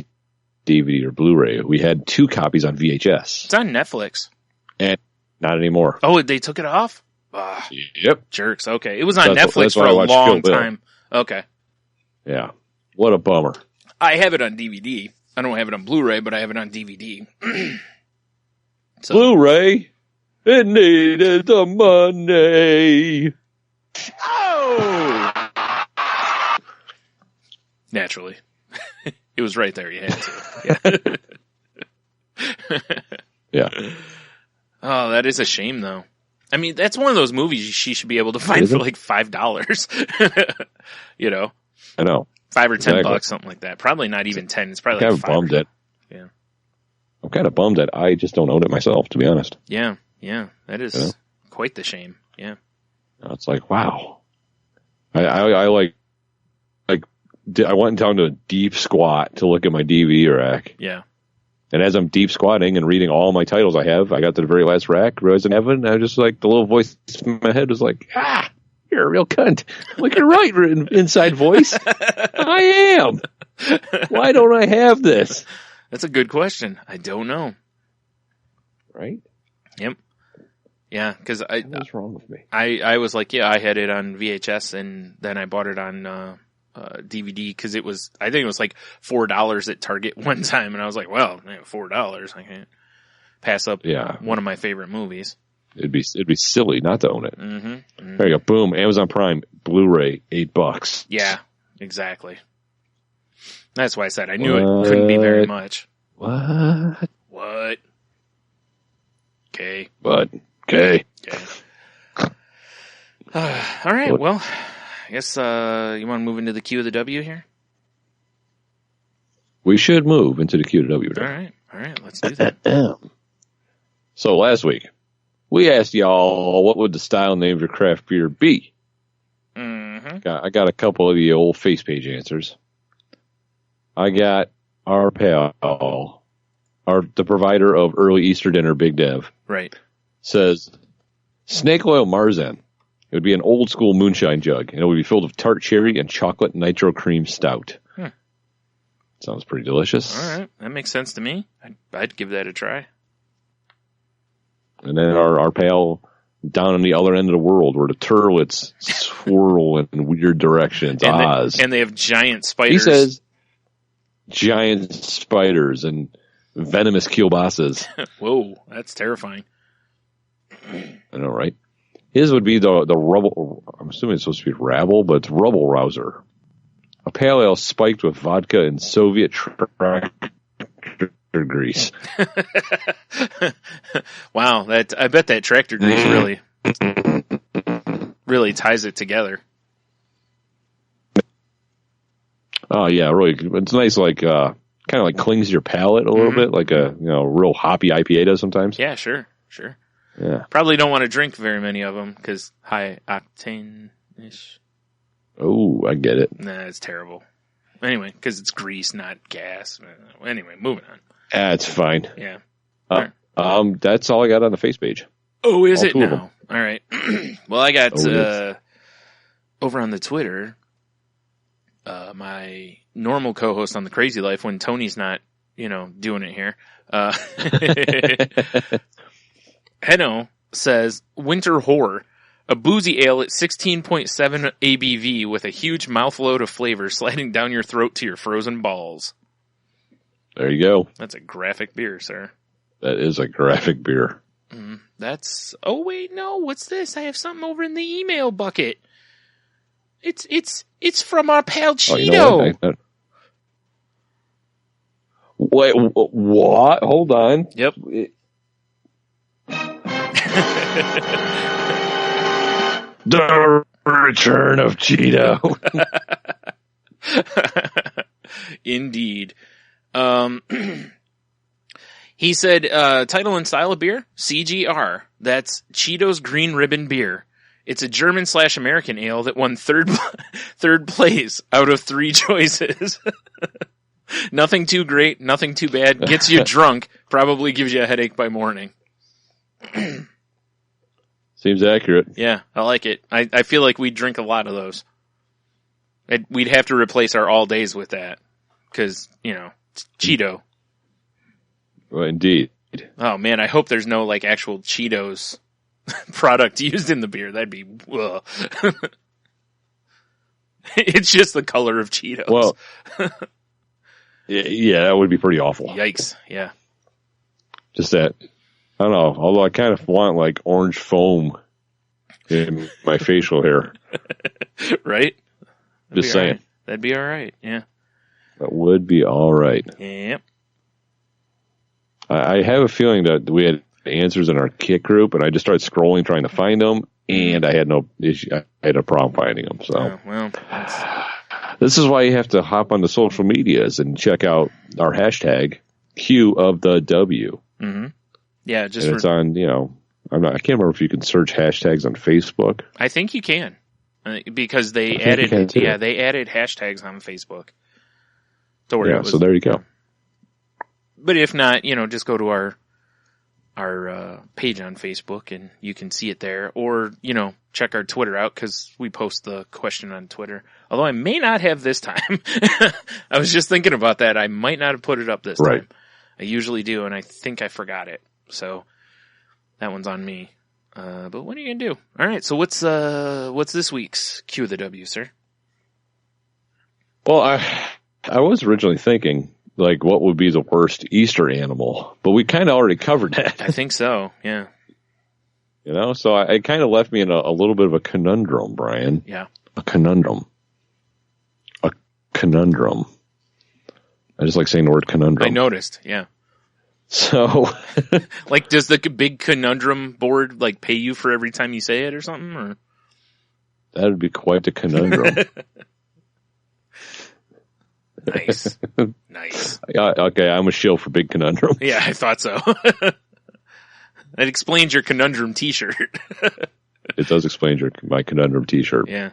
F: DVD or Blu-ray. We had 2 copies on VHS.
E: It's on Netflix.
F: And not anymore.
E: Oh, they took it off?
F: Yep.
E: Jerks. Okay. It was on
F: That's
E: Netflix for
F: why I
E: a
F: watched
E: long
F: Kill Bill.
E: time. Okay.
F: Yeah. What a bummer.
E: I have it on DVD. I don't have it on Blu-ray, but I have it on DVD. So.
F: Blu-ray, it needed the money.
E: Oh! Naturally. It was right there. You had to.
F: Yeah.
E: Oh, that is a shame, though. I mean, that's one of those movies she should be able to find for like $5.
F: I know.
E: $5 or $10, something like that. Probably not even 10. It's probably
F: I'm
E: like
F: kind of bummed that.
E: Yeah.
F: I'm kind of bummed that I just don't own it myself, to be honest.
E: Yeah. That is quite the shame. Yeah.
F: It's like, wow. I went down to a deep squat to look at my DVD rack.
E: Yeah.
F: And as I'm deep squatting and reading all my titles I have, I got to the very last rack, realized I haven't, and I just like, the little voice in my head was like, you're a real cunt. I'm like, you're right, inside voice. I am. Why don't I have this?
E: That's a good question. I don't know.
F: Right?
E: Yep. Yeah, because
F: what's wrong with me?
E: I was like, yeah, I had it on VHS, and then I bought it on DVD because I think it was like $4 at Target one time, and I was like, well, $4, I can't pass up one of my favorite movies.
F: It'd be silly not to own it.
E: Mm-hmm.
F: There you go. Boom. Amazon Prime Blu-ray, $8.
E: Yeah, exactly. That's why I said I knew it couldn't be very much.
F: What?
E: Okay.
F: Okay.
E: All right. Well, I guess you want to move into the Q of the W here?
F: We should move into the Q of the W.
E: All right. Let's do that.
F: So last week, we asked y'all what would the style name of your craft beer be.
E: Mm-hmm.
F: I got a couple of the old face page answers. I got our pal, the provider of early Easter dinner, Big Dev.
E: Right.
F: Says Snake Oil Marzen. It would be an old school moonshine jug, and it would be filled with tart cherry and chocolate nitro cream stout. Sounds pretty delicious.
E: All right, that makes sense to me. I'd give that a try.
F: And then our pal down on the other end of the world, where the turlets swirl in weird directions. Oz.
E: And they have giant spiders.
F: He says giant spiders and venomous kielbasa's.
E: Whoa, that's terrifying.
F: I know, right? His would be the rubble. assuming it's supposed to be Rabble, but it's Rubble Rouser. A pale ale spiked with vodka and Soviet tractor grease.
E: Wow, I bet that tractor grease really ties it together.
F: Oh yeah, really. It's nice, like kind of like clings to your palate a little bit, like a real hoppy IPA does sometimes.
E: Yeah, sure.
F: Yeah.
E: Probably don't want to drink very many of them because high octane-ish.
F: Oh, I get it.
E: Nah, it's terrible. Anyway, because it's grease, not gas. Anyway, moving on.
F: That's fine.
E: Yeah.
F: That's all I got on the face page.
E: Oh, is
F: all
E: it
F: two of them.
E: now? All right. Well, I got
F: Oh,
E: over on the Twitter, my normal co-host on the Crazy Life when Tony's not, doing it here. Heno says, Winter Whore, a boozy ale at 16.7 ABV with a huge mouthload of flavor sliding down your throat to your frozen balls.
F: There you go.
E: That's a graphic beer, sir.
F: That is a graphic beer.
E: Oh wait, no, what's this? I have something over in the email bucket. It's from our pal Cheeto.
F: Oh, you know what? Wait, what? Hold on.
E: Yep.
F: The return of Cheeto.
E: Indeed. He said, title and style of beer, CGR. That's Cheeto's Green Ribbon Beer. It's a German/American ale that won third place out of 3 choices. Nothing too great, nothing too bad, gets you drunk, probably gives you a headache by morning.
F: Seems accurate.
E: Yeah, I like it. I feel like we'd drink a lot of those. We'd have to replace our all days with that. Because, it's Cheeto.
F: Well, indeed.
E: Oh man, I hope there's no actual Cheetos product used in the beer. That'd be, ugh. It's just the color of Cheetos.
F: Well, yeah, that would be pretty awful.
E: Yikes, yeah.
F: Just that, I don't know, although I kind of want orange foam in my facial hair.
E: Right?
F: Just saying.
E: Right. That'd be alright, yeah.
F: That would be alright.
E: Yep.
F: I have a feeling that we had answers in our Kik group, and I just started scrolling trying to find them, and I had no issue. I had a problem finding them. So, this is why you have to hop on the social medias and check out our hashtag Q of the W.
E: Mm-hmm. Yeah, just
F: and it's on. I can't remember if you can search hashtags on Facebook.
E: I think you can because they added hashtags on Facebook.
F: So there you go.
E: But if not, just go to our page on Facebook and you can see it there, or check our Twitter out because we post the question on Twitter. Although I may not have this time. I was just thinking about that. I might not have put it up this time. I usually do, and I think I forgot it. So that one's on me. But what are you gonna do? All right. So what's this week's Q of the W, sir?
F: Well, I was originally thinking what would be the worst Easter animal, but we kind of already covered that.
E: I think so. Yeah.
F: So it kind of left me in a little bit of a conundrum, Brian.
E: Yeah.
F: A conundrum. I just like saying the word conundrum.
E: I noticed. Yeah.
F: So,
E: does the big conundrum board pay you for every time you say it or something? Or
F: that would be quite a conundrum.
E: Nice.
F: Okay, I'm a shill for big conundrum.
E: Yeah, I thought so. That explains your conundrum T-shirt.
F: It does explain my conundrum T-shirt.
E: Yeah.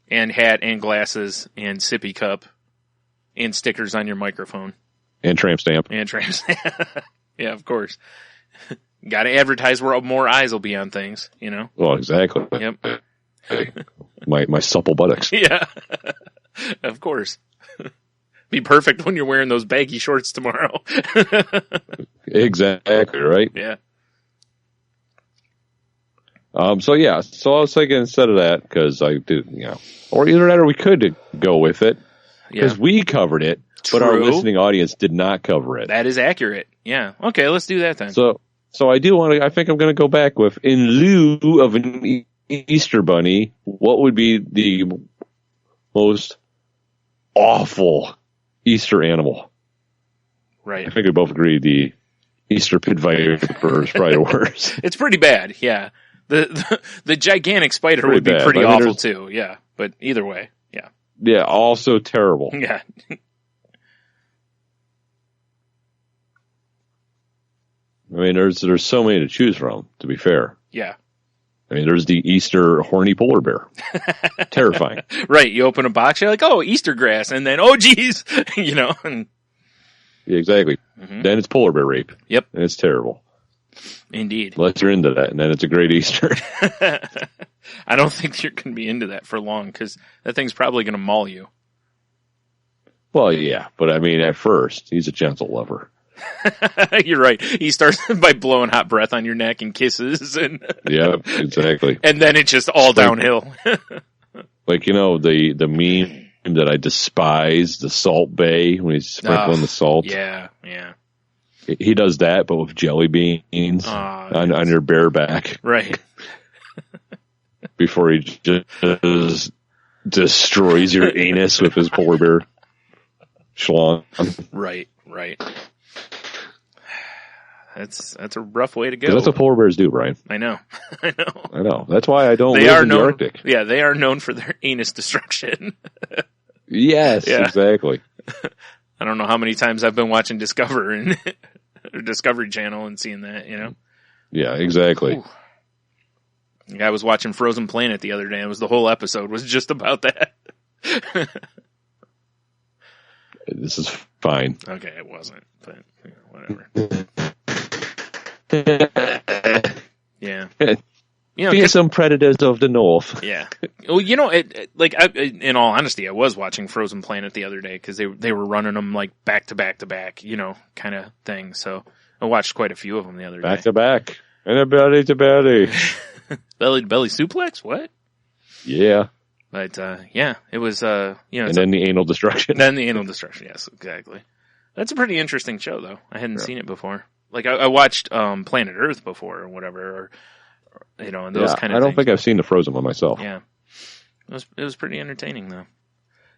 E: And hat and glasses and sippy cup and stickers on your microphone.
F: And tramp stamp.
E: Yeah, of course. Got to advertise where more eyes will be on things,
F: Well, exactly.
E: Yep.
F: My supple buttocks.
E: Yeah. Of course. Be perfect when you're wearing those baggy shorts tomorrow.
F: Exactly, right?
E: Yeah.
F: So I was thinking instead of that, because I did, or either that or we could go with it, because we covered it, but our listening audience did not cover it.
E: That is accurate. Yeah. Okay, let's do that then.
F: So I think I'm going to go back with, in lieu of an Easter Bunny, what would be the most awful Easter animal?
E: Right.
F: I think we both agree the Easter pit viper is probably worse.
E: It's pretty bad, yeah. The gigantic spider
F: Pretty
E: would be
F: bad.
E: pretty
F: I mean,
E: awful
F: there's-
E: too, yeah. But either way, yeah.
F: Yeah, also terrible.
E: Yeah.
F: I mean, there's so many to choose from, to be fair.
E: Yeah.
F: I mean, there's the Easter horny polar bear. Terrifying.
E: Right, you open a box, you're like, oh, Easter grass, and then, oh, geez, you know. And,
F: Yeah, exactly.
E: Mhm.
F: Then it's polar bear rape.
E: Yep.
F: And it's terrible.
E: Indeed.
F: Unless you're into that, and then it's a great Easter.
E: I don't think you're going to be into that for long, because that thing's probably going to maul you.
F: Well, yeah, but I mean, at first, he's a gentle lover.
E: You're right. He starts by blowing hot breath on your neck and kisses, and
F: Yeah, exactly.
E: and then it's just all downhill.
F: Like, you know, the meme that I despise, the Salt Bay, when he's sprinkling the salt.
E: Yeah, yeah.
F: He does that, but with jelly beans on your bare back
E: Right.
F: before he just destroys your anus with his polar bear schlong.
E: Right. That's a rough way to go.
F: 'Cause that's what polar bears do, Brian.
E: I know. I know.
F: I know. That's why I don't
E: They
F: live
E: are
F: in the
E: known.
F: Arctic.
E: Yeah, they are known for their anus destruction.
F: Yes,
E: Yeah.
F: exactly.
E: I don't know how many times I've been watching Discovery Channel and seeing that, you know.
F: Yeah, exactly.
E: Ooh. I was watching Frozen Planet the other day, and the whole episode was just about that.
F: This is fine.
E: Okay, it wasn't, but you know, whatever. Yeah. You know,
F: Fearsome predators of the north.
E: yeah. Well, you know, in all honesty, I was watching Frozen Planet the other day because they were running them like back to back to back, you know, kind of thing. So I watched quite a few of them the other day.
F: Back to back. And a belly to belly.
E: Belly to belly suplex? What?
F: Yeah.
E: But, yeah, it was, you know.
F: And then the anal destruction.
E: Then the anal destruction, yes, exactly. That's a pretty interesting show, though. I hadn't seen it before. Like, I watched Planet Earth before or whatever, or you know, and those kind of
F: I don't
E: things.
F: think I've seen the Frozen one myself.
E: Yeah. It was pretty entertaining, though.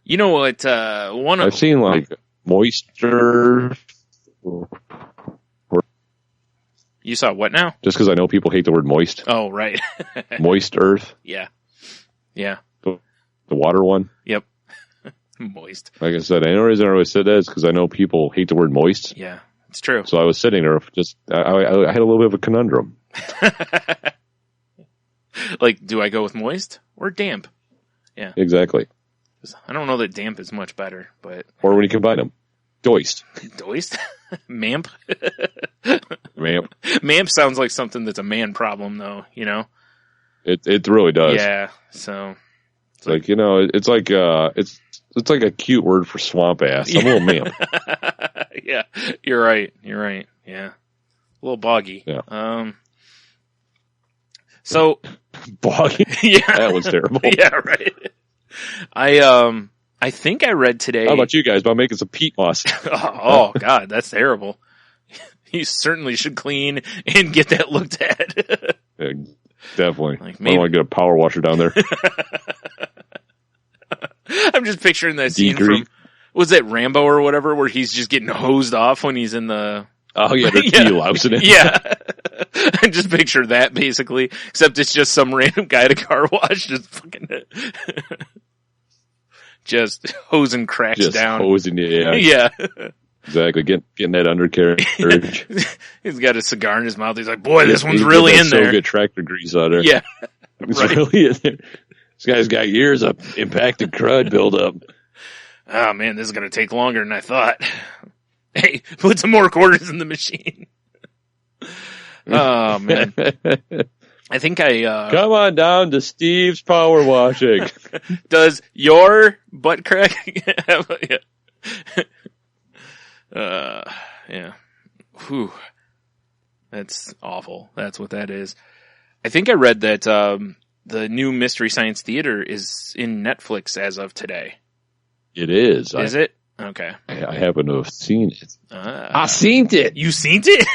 E: You know what,
F: I've seen, like, Moisture.
E: You saw what now?
F: Just because I know people hate the word moist.
E: Oh, right.
F: Moist Earth.
E: Yeah. Yeah.
F: The water one.
E: Yep. Moist.
F: Like I said, the only reason I always said that is because I know people hate the word moist.
E: Yeah, it's true.
F: So I was sitting there just, I had a little bit of a conundrum.
E: Like, do I go with moist or damp? Yeah.
F: Exactly.
E: 'Cause I don't know that damp is much better, but
F: Or when you combine them. Doist.
E: moist? Mamp?
F: Man,
E: Mamp sounds like something that's a man problem, though, you know?
F: it really does.
E: Yeah, so.
F: It's like, you know, it's like like a cute word for swamp ass. I'm a little man.
E: Yeah, you're right. Yeah. A little boggy.
F: Yeah.
E: So.
F: Boggy.
E: Yeah.
F: That was terrible.
E: Yeah, right. I think I read today.
F: How about you guys about making some peat moss?
E: Oh, God, that's terrible. You certainly should clean and get that looked at.
F: Yeah, definitely.
E: Like,
F: I don't want to get a power washer down there.
E: I'm just picturing that scene
F: Decree.
E: from, was it Rambo or whatever, where he's just getting hosed off when he's in the...
F: Oh, yeah, they're
E: Yeah.
F: lousing it.
E: Yeah. I just picture that, basically. Except it's just some random guy at a car wash just fucking... just hosing cracks
F: Just
E: down.
F: hosing you. Yeah,
E: Yeah.
F: exactly. Getting that undercarriage.
E: He's got a cigar in his mouth. He's like, boy, this one's
F: He's
E: really
F: got
E: in
F: that
E: there.
F: Soviet tractor grease on there.
E: Yeah.
F: It's
E: right.
F: really in there. This guy's got years of impacted crud buildup.
E: Oh, man, this is going to take longer than I thought. Hey, put some more quarters in the machine. Oh, man. I think
F: Come on down to Steve's Power Washing.
E: does your butt crack have yeah. Whew. That's awful. That's what that is. I think I read that the new Mystery Science Theater is in Netflix as of today.
F: It is.
E: Is it? Okay.
F: I happen to have seen it.
E: I
F: seen it.
E: You seen it?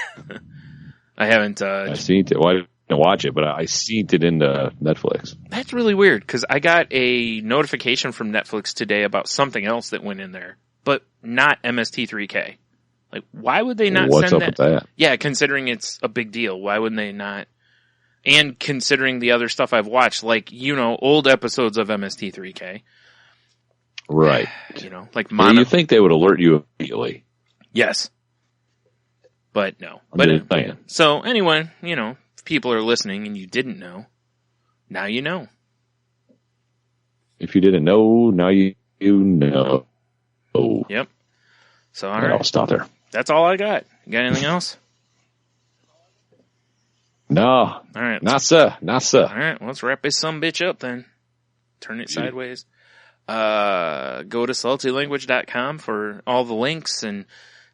E: I haven't.
F: I seen it. Why watch it, but I synced it into Netflix.
E: That's really weird because I got a notification from Netflix today about something else that went in there, but not MST3K. Like, why would they not
F: What's
E: send
F: up with that?
E: Yeah, considering it's a big deal, why wouldn't they not? And considering the other stuff I've watched, like, old episodes of MST3K.
F: Right.
E: Like
F: Well, you think they would alert you immediately.
E: Yes. But no.
F: I'm just saying.
E: So anyway, if people are listening and you didn't know, now you know.
F: If you didn't know, now you know. Oh.
E: Yep. So all
F: right. I'll stop there.
E: That's all I got. You got anything else?
F: No.
E: All right.
F: Not sir.
E: All right. Well, let's wrap this sumbitch up then. Turn it sideways. Go to saltylanguage.com for all the links and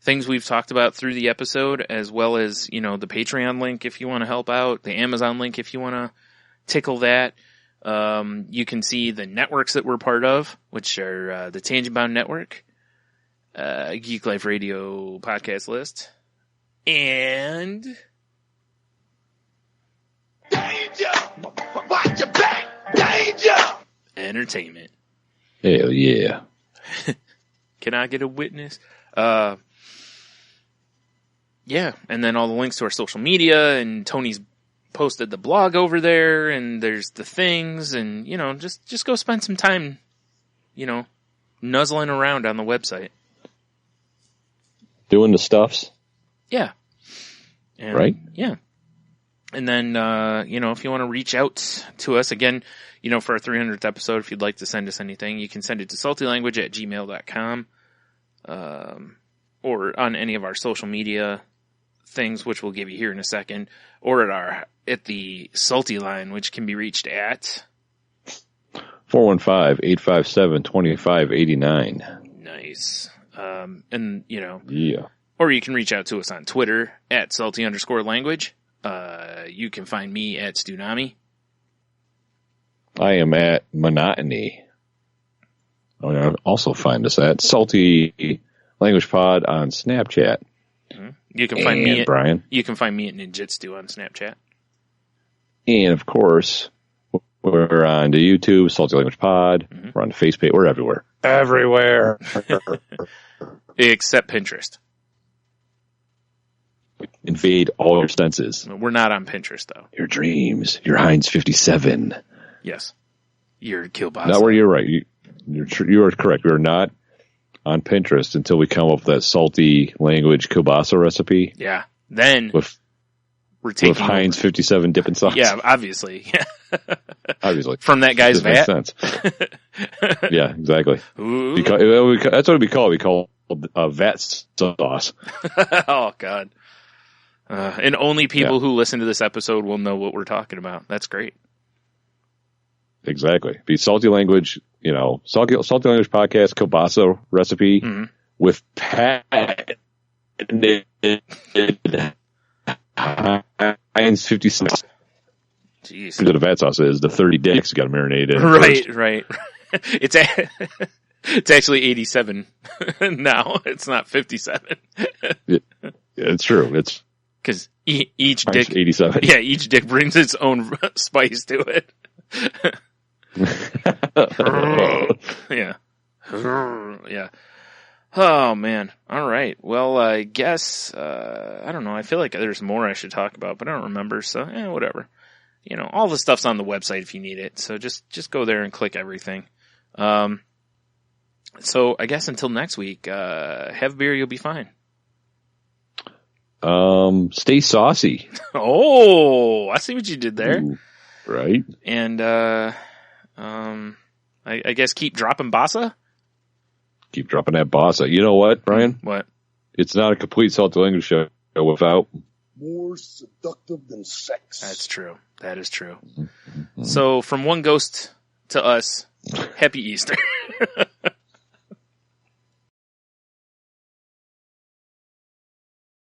E: things we've talked about through the episode, as well as, the Patreon link if you want to help out, the Amazon link if you want to tickle that. You can see the networks that we're part of, which are the Tangent Bound Network, Geek Life Radio podcast list, and
D: Danger! Watch your back! Danger!
E: entertainment.
F: Hell yeah.
E: Can I get a witness? Yeah, and then all the links to our social media, and Tony's posted the blog over there, and there's the things, and, just go spend some time, nuzzling around on the website.
F: Doing the stuffs.
E: Yeah. And,
F: right?
E: Yeah. And then, if you want to reach out to us again, for our 300th episode, if you'd like to send us anything, you can send it to saltylanguage@gmail.com, or on any of our social media things, which we'll give you here in a second, or at the Salty line, which can be reached at
F: 415-857-2589.
E: Nice. And
F: yeah.
E: Or you can reach out to us on Twitter at salty_language. You can find me at Stunami.
F: I am at Monotony. Also find us at Salty Language Pod on Snapchat.
E: Mm-hmm. You can find me at
F: Brian.
E: You can find me at Ninjitsu on Snapchat.
F: And of course, we're on the YouTube, Salty Language Pod. Mm-hmm. We're on the Facebook. We're everywhere. Everywhere.
E: Except Pinterest.
F: Invade all your senses.
E: We're not on Pinterest, though.
F: Your dreams. Your Heinz 57.
E: Yes. Your Kielbasa.
F: Not where you're right. You are correct. We're not on Pinterest until we come up with that salty language kielbasa recipe.
E: Yeah. Then
F: we're taking with Heinz 57 dipping sauce.
E: Yeah, obviously.
F: Obviously.
E: From that guy's vat.
F: Makes sense. Yeah, exactly. That's what we call it. We call it vat sauce.
E: Oh, God. And only people who listen to this episode will know what we're talking about. That's great.
F: Exactly. Be Salty Language, Salty Language Podcast kielbasa recipe with patented Heinz 56.
E: Jeez.
F: The vat sauce is the 30 dicks you got to marinate in.
E: Right. It's actually 87 now. It's not 57.
F: Yeah, it's true. It's
E: because each dick
F: 87.
E: Yeah, each dick brings its own spice to it. Yeah. Yeah. Oh, man. All right. Well, I guess, I don't know. I feel like there's more I should talk about, but I don't remember. So, whatever. All the stuff's on the website if you need it. So just go there and click everything. So I guess until next week, have beer, you'll be fine.
F: Stay saucy.
E: Oh, I see what you did there.
F: Ooh, right.
E: And, I guess keep dropping Bassa.
F: Keep dropping that Bassa. You know what, Brian?
E: What?
F: It's not a complete Salty Language show without
B: more seductive than sex.
E: That's true. That is true. So from one ghost to us, happy Easter.